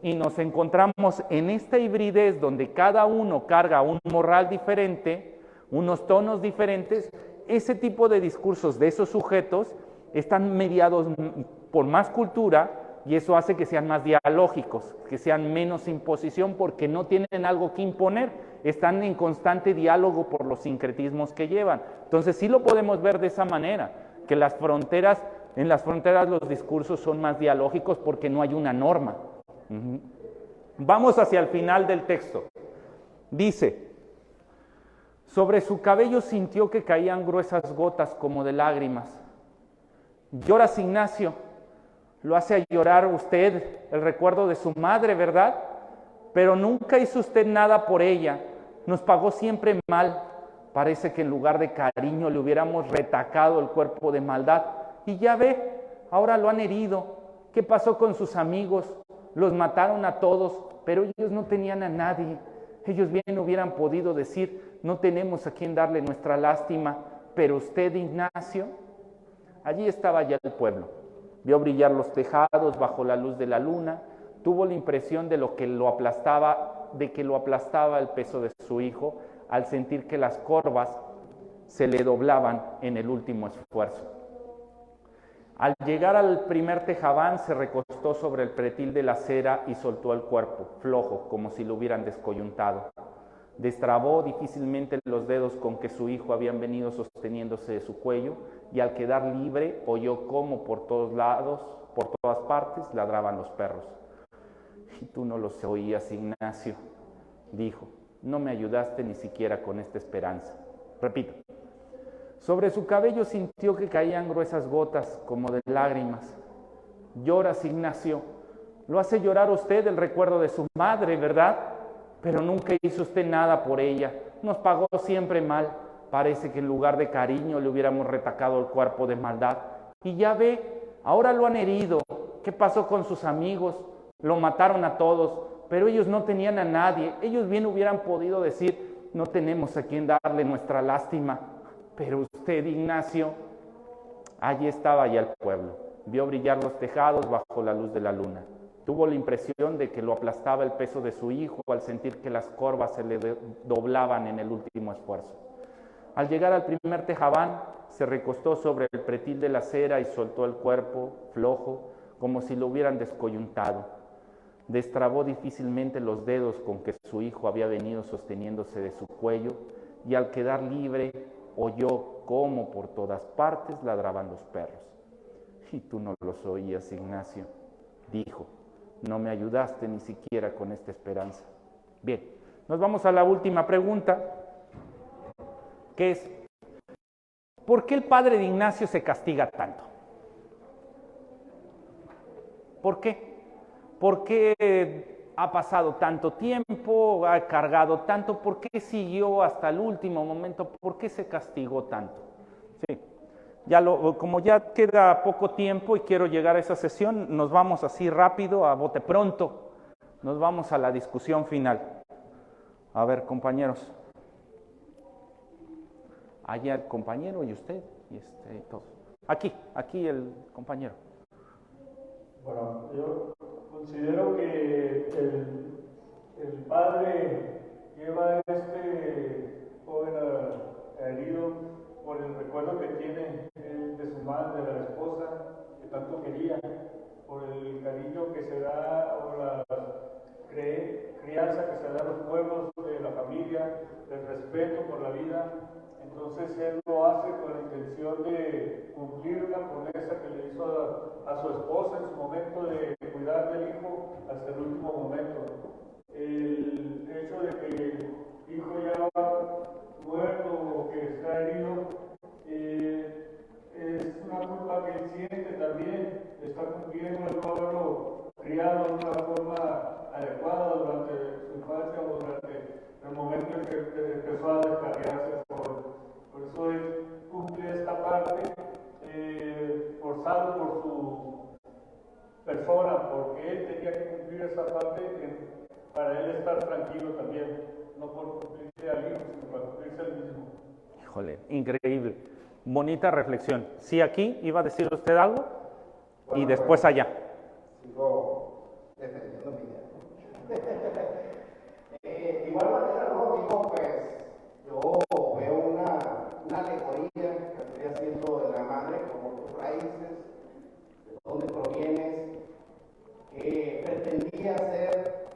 y nos encontramos en esta hibridez donde cada uno carga un morral diferente, unos tonos diferentes, ese tipo de discursos de esos sujetos están mediados por más cultura, y eso hace que sean más dialógicos, que sean menos imposición, porque no tienen algo que imponer, están en constante diálogo por los sincretismos que llevan. Entonces sí lo podemos ver de esa manera, que en las fronteras los discursos son más dialógicos porque no hay una norma. Vamos hacia el final del texto. Dice, sobre su cabello sintió que caían gruesas gotas como de lágrimas. Lloras, Ignacio. Lo hace llorar usted el recuerdo de su madre, ¿verdad? Pero nunca hizo usted nada por ella. Nos pagó siempre mal. Parece que en lugar de cariño le hubiéramos retacado el cuerpo de maldad. Y ya ve, ahora lo han herido. ¿Qué pasó con sus amigos? Los mataron a todos, pero ellos no tenían a nadie. Ellos bien hubieran podido decir, no tenemos a quien darle nuestra lástima. Pero usted, Ignacio, allí estaba ya el pueblo. Vio brillar los tejados bajo la luz de la luna, tuvo la impresión de que lo aplastaba el peso de su hijo, al sentir que las corvas se le doblaban en el último esfuerzo. Al llegar al primer tejabán, se recostó sobre el pretil de la acera y soltó el cuerpo, flojo, como si lo hubieran descoyuntado. Destrabó difícilmente los dedos con que su hijo habían venido sosteniéndose de su cuello, y al quedar libre oyó cómo por todos lados, por todas partes, ladraban los perros. Y tú no los oías, Ignacio, dijo. No me ayudaste ni siquiera con esta esperanza. Repito. Sobre su cabello sintió que caían gruesas gotas como de lágrimas. Lloras, Ignacio. Lo hace llorar usted el recuerdo de su madre, ¿verdad? Pero nunca hizo usted nada por ella. Nos pagó siempre mal. Parece que en lugar de cariño le hubiéramos retacado el cuerpo de maldad. Y ya ve, ahora lo han herido. ¿Qué pasó con sus amigos? Lo mataron a todos, pero ellos no tenían a nadie. Ellos bien hubieran podido decir, no tenemos a quien darle nuestra lástima. Pero usted, Ignacio, allí estaba ya el pueblo. Vio brillar los tejados bajo la luz de la luna. Tuvo la impresión de que lo aplastaba el peso de su hijo al sentir que las corvas se le doblaban en el último esfuerzo. Al llegar al primer tejabán, se recostó sobre el pretil de la acera y soltó el cuerpo, flojo, como si lo hubieran descoyuntado. Destrabó difícilmente los dedos con que su hijo había venido sosteniéndose de su cuello, y al quedar libre, oyó cómo por todas partes ladraban los perros. Y tú no los oías, Ignacio, dijo. No me ayudaste ni siquiera con esta esperanza. Bien, nos vamos a la última pregunta, que es, ¿por qué el padre de Ignacio se castiga tanto? ¿Por qué? ¿Por qué ha pasado tanto tiempo, ha cargado tanto? ¿Por qué siguió hasta el último momento? ¿Por qué se castigó tanto? Sí, como ya queda poco tiempo y quiero llegar a esa sesión, nos vamos así rápido, a bote pronto, nos vamos a la discusión final. A ver, compañeros. Allá el compañero y usted, y todos. Aquí el compañero. Bueno, yo considero que el padre lleva a este joven herido por el recuerdo que tiene de su madre, de la esposa que tanto quería, por el cariño que se da o la crianza que se da a los pueblos de la familia, del respeto por la vida. Entonces él lo hace con la intención de cumplir una promesa que le hizo a su esposa en su momento de cuidar del hijo hasta el último momento. El hecho de que el hijo ya muerto o que está herido es una culpa que él siente también, está cumpliendo el no haberlo criado de una forma adecuada durante su infancia o durante el momento en que empezó a descarriarse. Por eso él cumple esta parte forzado por su persona, porque él tenía que cumplir esa parte para él estar tranquilo también, no por cumplirse al hijo, sino para cumplirse al mismo. Híjole, increíble. Bonita reflexión. Sí, aquí iba a decir usted algo y después allá. Sigo defendiendo mi idea. De igual manera, ¿no? Digo, pues, yo veo una alegoría que vendría siendo de la madre, como tus raíces, de dónde provienes, que pretendía ser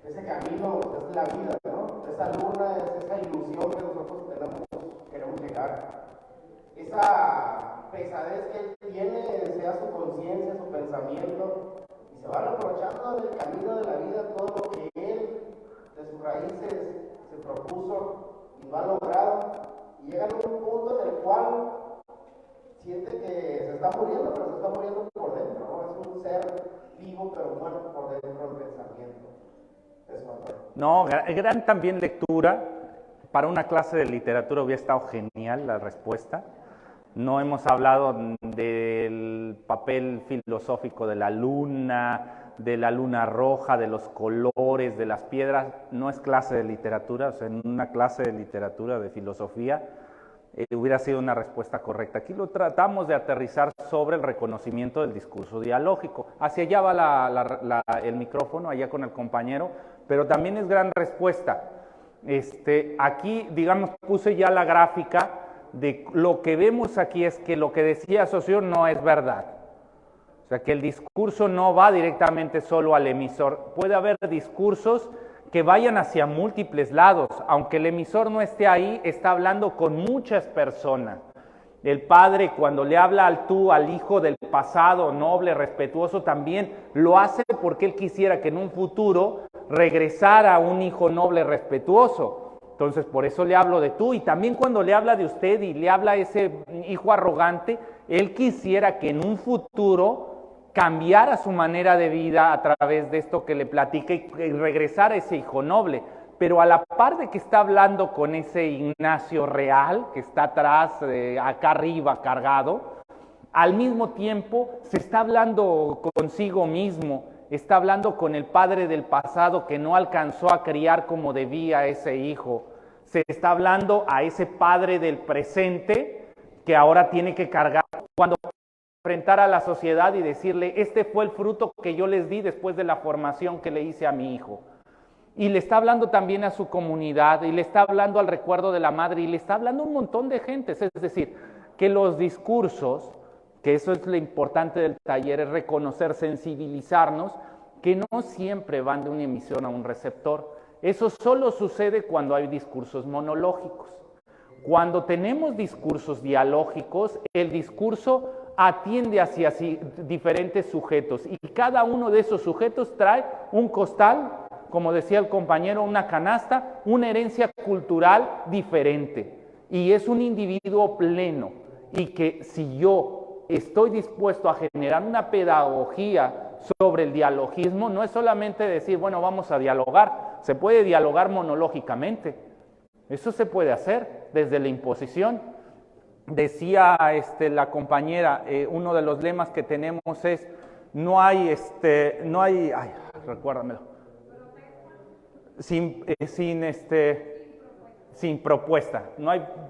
ese camino, es la vida, ¿no? Esa luna, es esa ilusión que nosotros queremos llegar. Esa pesadez que él tiene, sea su conciencia, su pensamiento, y se va reprochando en el camino de la vida todo lo que él, de sus raíces, se propuso y no ha logrado, y llega a un punto en el cual siente que se está muriendo, pero se está muriendo por dentro, ¿no? Es un ser vivo, pero muerto por dentro del pensamiento. No, gran también lectura. Para una clase de literatura hubiera estado genial la respuesta. No hemos hablado del papel filosófico de la luna roja, de los colores, de las piedras. No es clase de literatura, o sea, en una clase de literatura, de filosofía, hubiera sido una respuesta correcta. Aquí lo tratamos de aterrizar sobre el reconocimiento del discurso dialógico. Hacia allá va el micrófono, allá con el compañero, pero también es gran respuesta. Aquí, digamos, puse ya la gráfica de lo que vemos aquí es que lo que decía Saussure no es verdad. O sea, que el discurso no va directamente solo al emisor. Puede haber discursos que vayan hacia múltiples lados. Aunque el emisor no esté ahí, está hablando con muchas personas. El padre, cuando le habla al tú, al hijo del pasado, noble, respetuoso, también lo hace porque él quisiera que en un futuro regresara un hijo noble, respetuoso. Entonces, por eso le hablo de tú. Y también cuando le habla de usted y le habla a ese hijo arrogante, él quisiera que en un futuro cambiara su manera de vida a través de esto que le platica y regresara ese hijo noble. Pero a la par de que está hablando con ese Ignacio real, que está atrás, acá arriba, cargado, al mismo tiempo se está hablando consigo mismo, está hablando con el padre del pasado que no alcanzó a criar como debía a ese hijo. Se está hablando a ese padre del presente que ahora tiene que cargar cuando enfrentar a la sociedad y decirle, este fue el fruto que yo les di después de la formación que le hice a mi hijo. Y le está hablando también a su comunidad, y le está hablando al recuerdo de la madre, y le está hablando a un montón de gente. Es decir, que los discursos, que eso es lo importante del taller, es reconocer, sensibilizarnos, que no siempre van de una emisión a un receptor. Eso solo sucede cuando hay discursos monológicos. Cuando tenemos discursos dialógicos, el discurso atiende hacia diferentes sujetos, y cada uno de esos sujetos trae un costal, como decía el compañero, una canasta, una herencia cultural diferente. Y es un individuo pleno. Y que si yo estoy dispuesto a generar una pedagogía sobre el dialogismo, no es solamente decir, bueno, vamos a dialogar. Se puede dialogar monológicamente. Eso se puede hacer desde la imposición. Decía la compañera, uno de los lemas que tenemos es, recuérdamelo. Sin propuesta.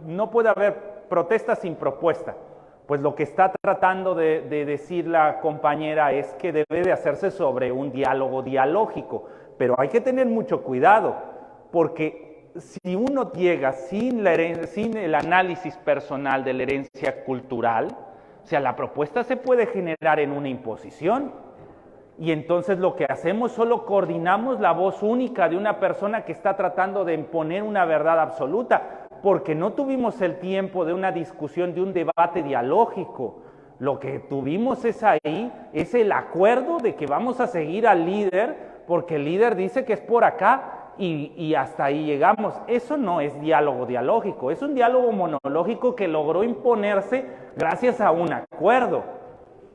No puede haber protesta sin propuesta. Pues lo que está tratando de decir la compañera es que debe de hacerse sobre un diálogo dialógico, pero hay que tener mucho cuidado, porque si uno llega sin el análisis personal de la herencia cultural, o sea, la propuesta se puede generar en una imposición, y entonces lo que hacemos solo coordinamos la voz única de una persona que está tratando de imponer una verdad absoluta, porque no tuvimos el tiempo de una discusión, de un debate dialógico. Lo que tuvimos es el acuerdo de que vamos a seguir al líder, porque el líder dice que es por acá, y hasta ahí llegamos. Eso no es diálogo dialógico, es un diálogo monológico que logró imponerse gracias a un acuerdo.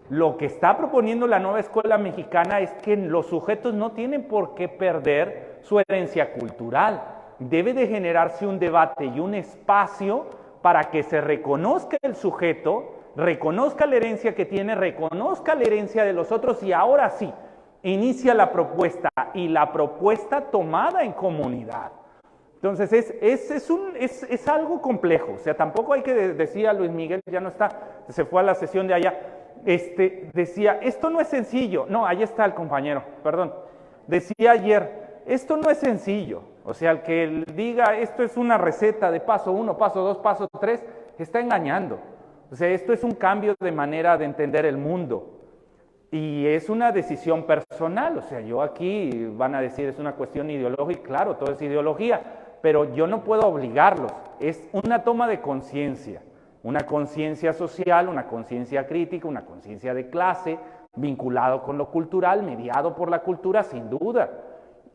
Lo que está proponiendo la nueva escuela mexicana es que los sujetos no tienen por qué perder su herencia cultural. Debe de generarse un debate y un espacio para que se reconozca el sujeto, reconozca la herencia que tiene, reconozca la herencia de los otros, y ahora sí, inicia la propuesta, y la propuesta tomada en comunidad. Entonces es algo complejo. O sea, tampoco hay que decir a Luis Miguel, ya no está, se fue a la sesión de allá, decía, esto no es sencillo. No, ahí está el compañero, perdón. Decía ayer, esto no es sencillo. O sea, el que diga esto es una receta de paso 1, paso 2, paso 3, está engañando. O sea, esto es un cambio de manera de entender el mundo. Y es una decisión personal. O sea, yo aquí van a decir es una cuestión ideológica. Claro, todo es ideología, pero yo no puedo obligarlos. Es una toma de conciencia. Una conciencia social, una conciencia crítica, una conciencia de clase, vinculado con lo cultural, mediado por la cultura, sin duda.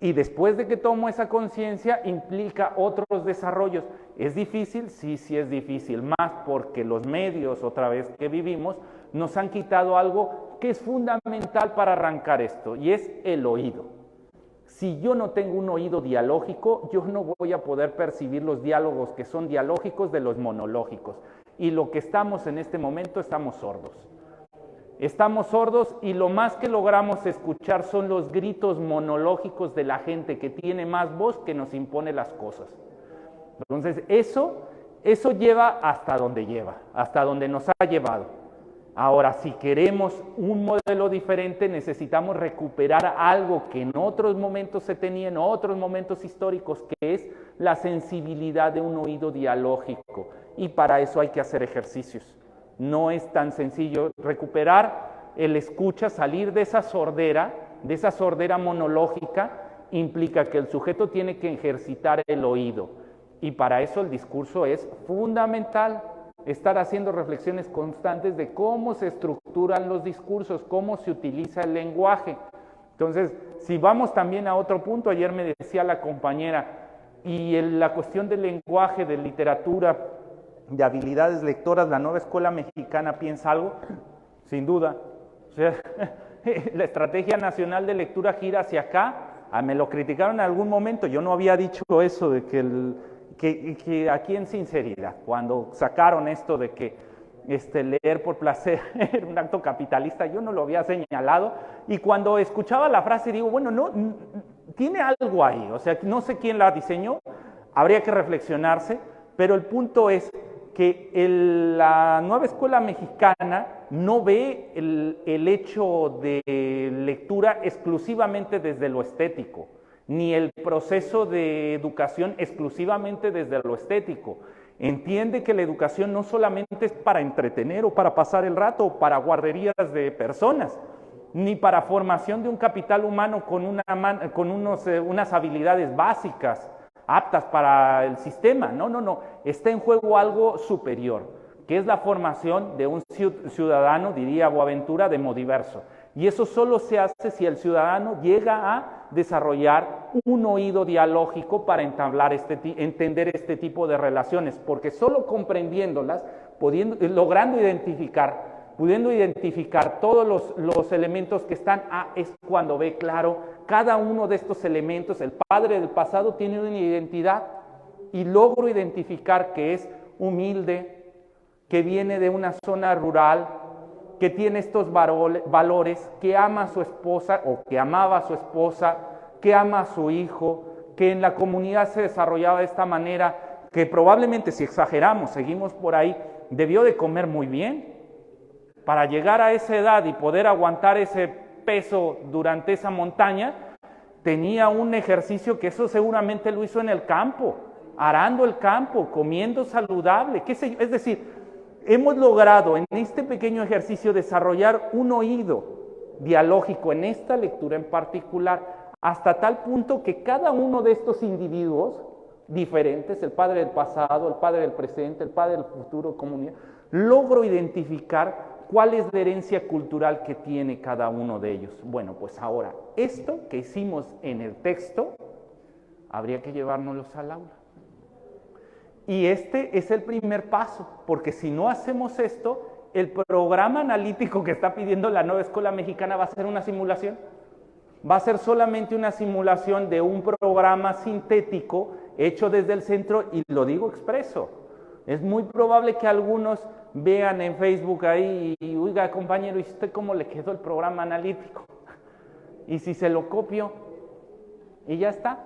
Y después de que tomo esa conciencia, implica otros desarrollos. ¿Es difícil? Sí, sí es difícil. Más porque los medios, otra vez que vivimos, nos han quitado algo que es fundamental para arrancar esto, y es el oído. Si yo no tengo un oído dialógico, yo no voy a poder percibir los diálogos que son dialógicos de los monológicos. Y lo que estamos en este momento, estamos sordos. Estamos sordos, y lo más que logramos escuchar son los gritos monológicos de la gente que tiene más voz, que nos impone las cosas. Entonces, eso lleva hasta donde nos ha llevado. Ahora, si queremos un modelo diferente, necesitamos recuperar algo que en otros momentos se tenía, en otros momentos históricos, que es la sensibilidad de un oído dialógico. Y para eso hay que hacer ejercicios. No es tan sencillo recuperar el escucha, salir de esa sordera monológica, implica que el sujeto tiene que ejercitar el oído. Y para eso el discurso es fundamental. Estar haciendo reflexiones constantes de cómo se estructuran los discursos, cómo se utiliza el lenguaje. Entonces, si vamos también a otro punto, ayer me decía la compañera, y la cuestión del lenguaje, de literatura, de habilidades lectoras, la nueva escuela mexicana piensa algo, sin duda. O sea, la Estrategia Nacional de Lectura gira hacia acá. Me lo criticaron en algún momento, yo no había dicho eso de que aquí en sinceridad, cuando sacaron esto de que leer por placer era un acto capitalista, yo no lo había señalado, y cuando escuchaba la frase digo, bueno, no, tiene algo ahí, o sea, no sé quién la diseñó, habría que reflexionarse, pero el punto es que la nueva escuela mexicana no ve el hecho de lectura exclusivamente desde lo estético, ni el proceso de educación exclusivamente desde lo estético. Entiende que la educación no solamente es para entretener o para pasar el rato o para guarderías de personas, ni para formación de un capital humano con unas habilidades básicas aptas para el sistema. No. Está en juego algo superior, que es la formación de un ciudadano, diría Boaventura, demodiverso. Y eso solo se hace si el ciudadano llega a desarrollar un oído dialógico para entender este tipo de relaciones, porque solo comprendiéndolas, pudiendo identificar todos los elementos que están, es cuando ve claro cada uno de estos elementos. El padre del pasado tiene una identidad, y logro identificar que es humilde, que viene de una zona rural, que tiene estos valores, que ama a su esposa o que amaba a su esposa, que ama a su hijo, que en la comunidad se desarrollaba de esta manera, que probablemente si exageramos, seguimos por ahí, debió de comer muy bien para llegar a esa edad y poder aguantar ese peso durante esa montaña. Tenía un ejercicio que eso seguramente lo hizo en el campo, arando el campo, comiendo saludable, qué sé yo. Es decir, hemos logrado en este pequeño ejercicio desarrollar un oído dialógico en esta lectura en particular, hasta tal punto que cada uno de estos individuos diferentes, el padre del pasado, el padre del presente, el padre del futuro, comunidad, logro identificar cuál es la herencia cultural que tiene cada uno de ellos. Bueno, pues ahora, esto que hicimos en el texto, habría que llevárnoslos al aula. Y este es el primer paso, porque si no hacemos esto, el programa analítico que está pidiendo la nueva escuela mexicana va a ser una simulación. Va a ser solamente una simulación de un programa sintético hecho desde el centro, y lo digo expreso. Es muy probable que algunos vean en Facebook ahí y oiga, compañero, ¿y usted cómo le quedó el programa analítico? Y si se lo copio, y ya está.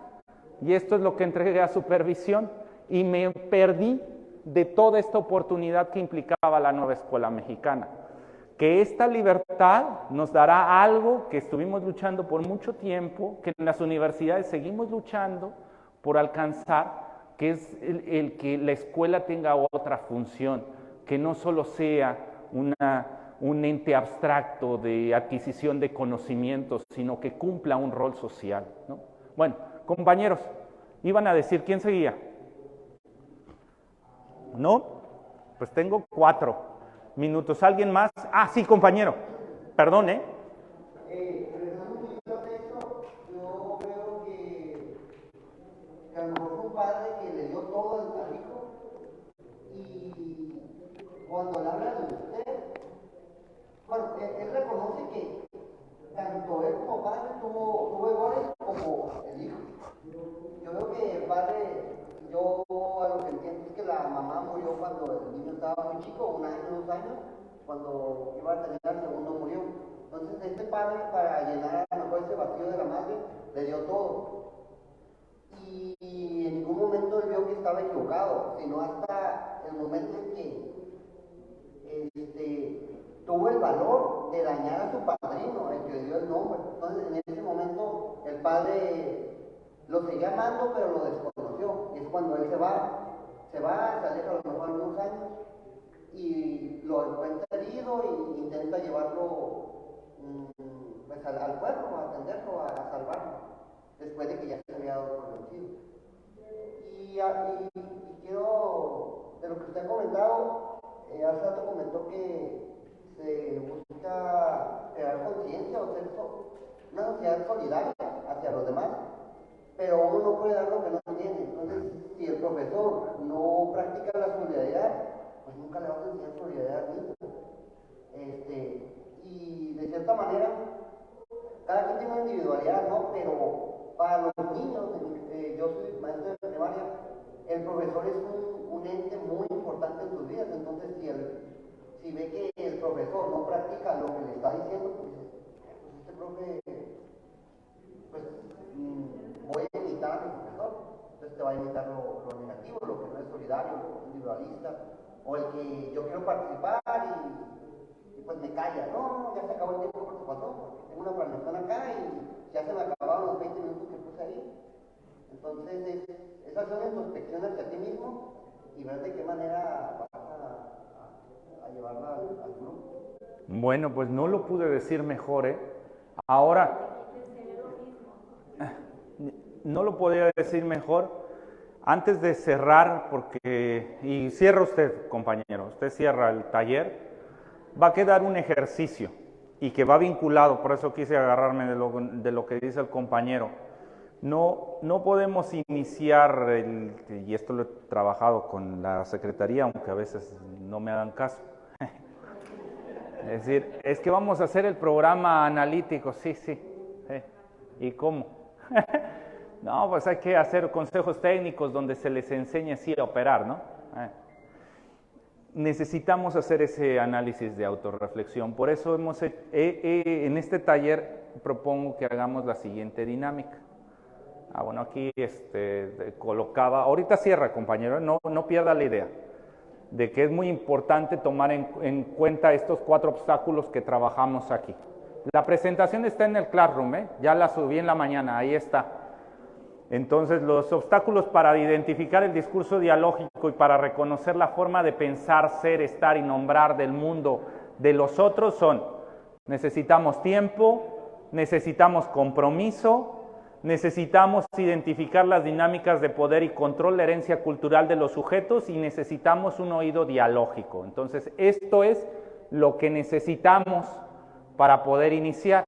Y esto es lo que entregué a supervisión, y me perdí de toda esta oportunidad que implicaba la nueva escuela mexicana. Que esta libertad nos dará algo que estuvimos luchando por mucho tiempo, que en las universidades seguimos luchando por alcanzar, que es el que la escuela tenga otra función, que no solo sea un ente abstracto de adquisición de conocimientos, sino que cumpla un rol social, ¿no? Bueno, compañeros, iban a decir, ¿quién seguía? ¿No? Pues tengo 4 minutos. ¿Alguien más? Ah, sí, compañero. Perdón, Regresando un poquito a eso, yo creo que a lo mejor fue un padre que le dio todo al hijo, y cuando le habla de usted, bueno, él reconoce que tanto él como padre tuvo errores como el hijo. Yo veo que el padre, yo a lo que entiendo es que la mamá murió cuando el niño estaba muy chico, 1 año, 2 años, cuando iba a tener al segundo murió. Entonces este padre, para llenar a lo mejor ese vacío de la madre, le dio todo. Y en ningún momento él vio que estaba equivocado, sino hasta el momento en que tuvo el valor de dañar a su padrino, el que le dio el nombre. Entonces en ese momento el padre lo seguía amando, pero lo desconoció. Y es cuando él se aleja a lo mejor algunos años y lo encuentra herido y intenta llevarlo pues al pueblo, a atenderlo, a salvarlo, después de que ya se había dado por vencido. Y quiero, de lo que usted ha comentado, hace rato comentó que se busca crear conciencia o ser una sociedad solidaria hacia los demás, pero uno no puede dar lo que no tiene. Entonces, si el profesor no practica la solidaridad, pues nunca le va a enseñar solidaridad al niño. Y de cierta manera, cada quien tiene una individualidad, ¿no? Pero para los niños, yo soy maestro de primaria, el profesor es un ente muy importante en sus vidas. Entonces, si ve que el profesor no practica lo que le está diciendo, pues este profe, pues voy a imitar a mi profesor. Entonces te va a imitar lo negativo, lo que no es solidario, lo individualista, o el que yo quiero participar y pues me calla. No, ya se acabó el tiempo por tu patrón, porque tengo una planeación acá y ya se me acabaron los 20 minutos que puse ahí. Entonces, es hacer una introspección hacia ti mismo y ver de qué manera vas a llevarla al grupo. Bueno, pues no lo pude decir mejor, Ahora, no lo podía decir mejor. Antes de cerrar, y cierra usted, compañero, usted cierra el taller, va a quedar un ejercicio y que va vinculado, por eso quise agarrarme de lo que dice el compañero. No podemos iniciar, y esto lo he trabajado con la secretaría, aunque a veces no me hagan caso. Es decir, es que vamos a hacer el programa analítico, sí. ¿Y cómo? No, pues hay que hacer consejos técnicos donde se les enseñe así a operar, ¿no? Necesitamos hacer ese análisis de autorreflexión. Por eso en este taller propongo que hagamos la siguiente dinámica. Bueno, aquí colocaba, ahorita cierra, compañero, no pierda la idea de que es muy importante tomar en cuenta estos 4 obstáculos que trabajamos aquí. La presentación está en el Classroom, ya la subí en la mañana, ahí está. Entonces, los obstáculos para identificar el discurso dialógico y para reconocer la forma de pensar, ser, estar y nombrar del mundo de los otros son: necesitamos tiempo, necesitamos compromiso, necesitamos identificar las dinámicas de poder y control, la herencia cultural de los sujetos, y necesitamos un oído dialógico. Entonces, esto es lo que necesitamos para poder iniciar.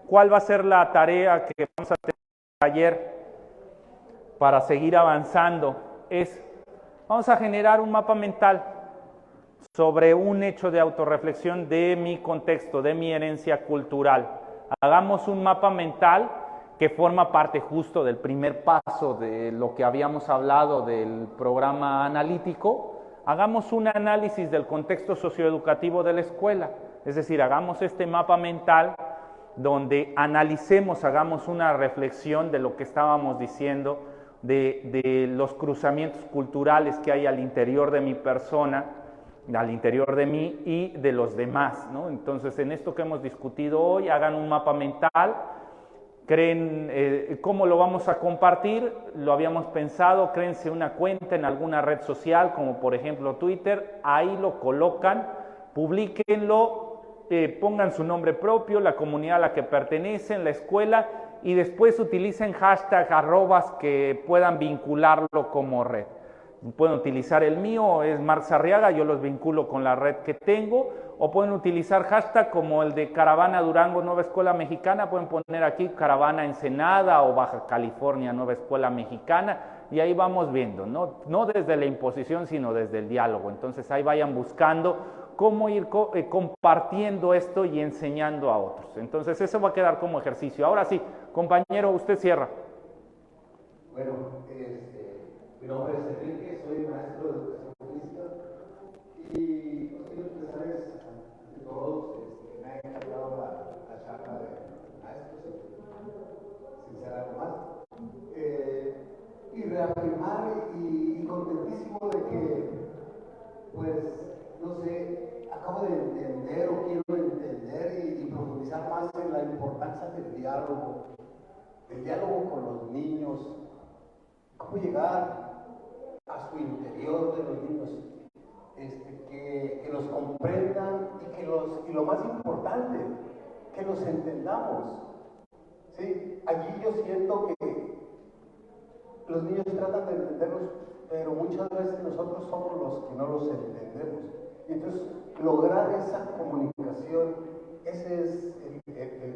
¿Cuál va a ser la tarea que vamos a tener ayer para seguir avanzando? Vamos a generar un mapa mental sobre un hecho de autorreflexión de mi contexto, de mi herencia cultural. Hagamos un mapa mental que forma parte justo del primer paso de lo que habíamos hablado del programa analítico. Hagamos un análisis del contexto socioeducativo de la escuela, es decir, hagamos este mapa mental donde analicemos, hagamos una reflexión de lo que estábamos diciendo, de los cruzamientos culturales que hay al interior de mi persona, al interior de mí y de los demás, ¿no? Entonces, en esto que hemos discutido hoy, hagan un mapa mental. ¿Cómo lo vamos a compartir? Lo habíamos pensado, créense una cuenta en alguna red social, como por ejemplo Twitter, ahí lo colocan, publíquenlo, pongan su nombre propio, la comunidad a la que pertenecen, la escuela, y después utilicen hashtag, arrobas que puedan vincularlo como red. Pueden utilizar el mío, es Marx Arriaga, yo los vinculo con la red que tengo, o pueden utilizar hashtag como el de Caravana Durango Nueva Escuela Mexicana, pueden poner aquí Caravana Ensenada o Baja California Nueva Escuela Mexicana, y ahí vamos viendo, no desde la imposición, sino desde el diálogo. Entonces ahí vayan buscando cómo ir compartiendo esto y enseñando a otros. Entonces eso va a quedar como ejercicio. Ahora sí, compañero, usted cierra. Bueno, mi nombre es Enrique, soy maestro de educación física y quiero empezarles ante todos, me ha encantado la charla de maestros, sin ser algo más, y reafirmar y contentísimo de que, pues, no sé, acabo de entender o quiero entender y profundizar más en la importancia del diálogo con los niños, cómo llegar a su interior de los niños, que los comprendan y lo más importante, que los entendamos. ¿Sí? Allí yo siento que los niños tratan de entenderlos, pero muchas veces nosotros somos los que no los entendemos. Y entonces lograr esa comunicación, ese es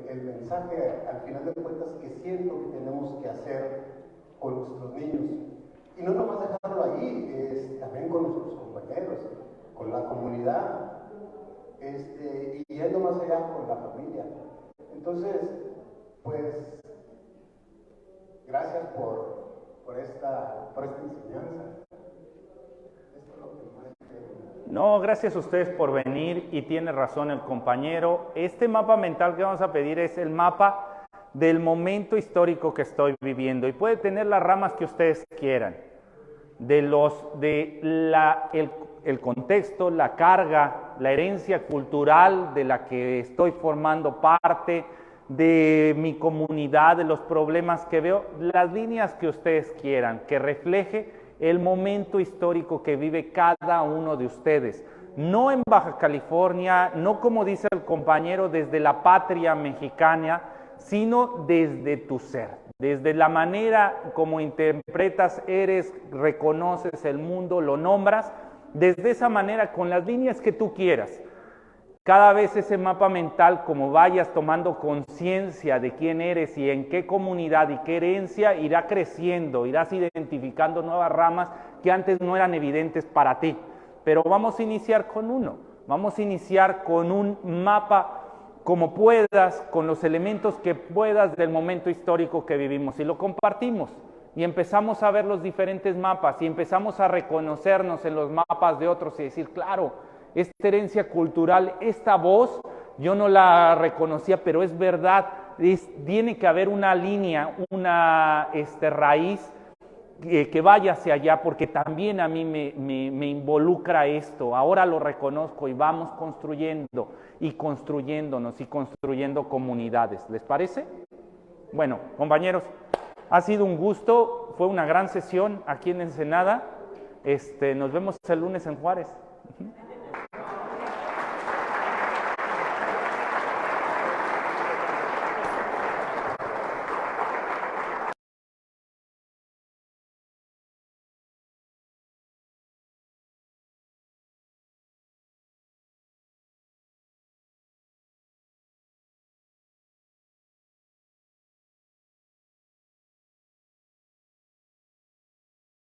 el mensaje al final de cuentas que siento que tenemos que hacer con nuestros niños. Y no nomás dejarlo allí, también con nuestros compañeros, con la comunidad, y yendo más allá con la familia. Entonces, pues, gracias por esta enseñanza. Esto es lo que más quiero. No, gracias a ustedes por venir, y tiene razón el compañero. Este mapa mental que vamos a pedir es el mapa del momento histórico que estoy viviendo, y puede tener las ramas que ustedes quieran, el contexto, la carga, la herencia cultural de la que estoy formando parte, de mi comunidad, de los problemas que veo, las líneas que ustedes quieran, que refleje el momento histórico que vive cada uno de ustedes. No en Baja California, no como dice el compañero, desde la patria mexicana, sino desde tu ser, desde la manera como interpretas, eres, reconoces el mundo, lo nombras, desde esa manera, con las líneas que tú quieras. Cada vez ese mapa mental, como vayas tomando conciencia de quién eres y en qué comunidad y qué herencia, irá creciendo, irás identificando nuevas ramas que antes no eran evidentes para ti. Pero vamos a iniciar con uno, vamos a iniciar con un mapa como puedas, con los elementos que puedas del momento histórico que vivimos, y lo compartimos, y empezamos a ver los diferentes mapas, y empezamos a reconocernos en los mapas de otros y decir, claro, esta herencia cultural, esta voz, yo no la reconocía, pero es verdad, tiene que haber una línea, una raíz que vaya hacia allá, porque también a mí me involucra esto. Ahora lo reconozco y vamos construyendo y construyéndonos y construyendo comunidades. ¿Les parece? Bueno, compañeros, ha sido un gusto, fue una gran sesión aquí en Ensenada. Nos vemos el lunes en Juárez.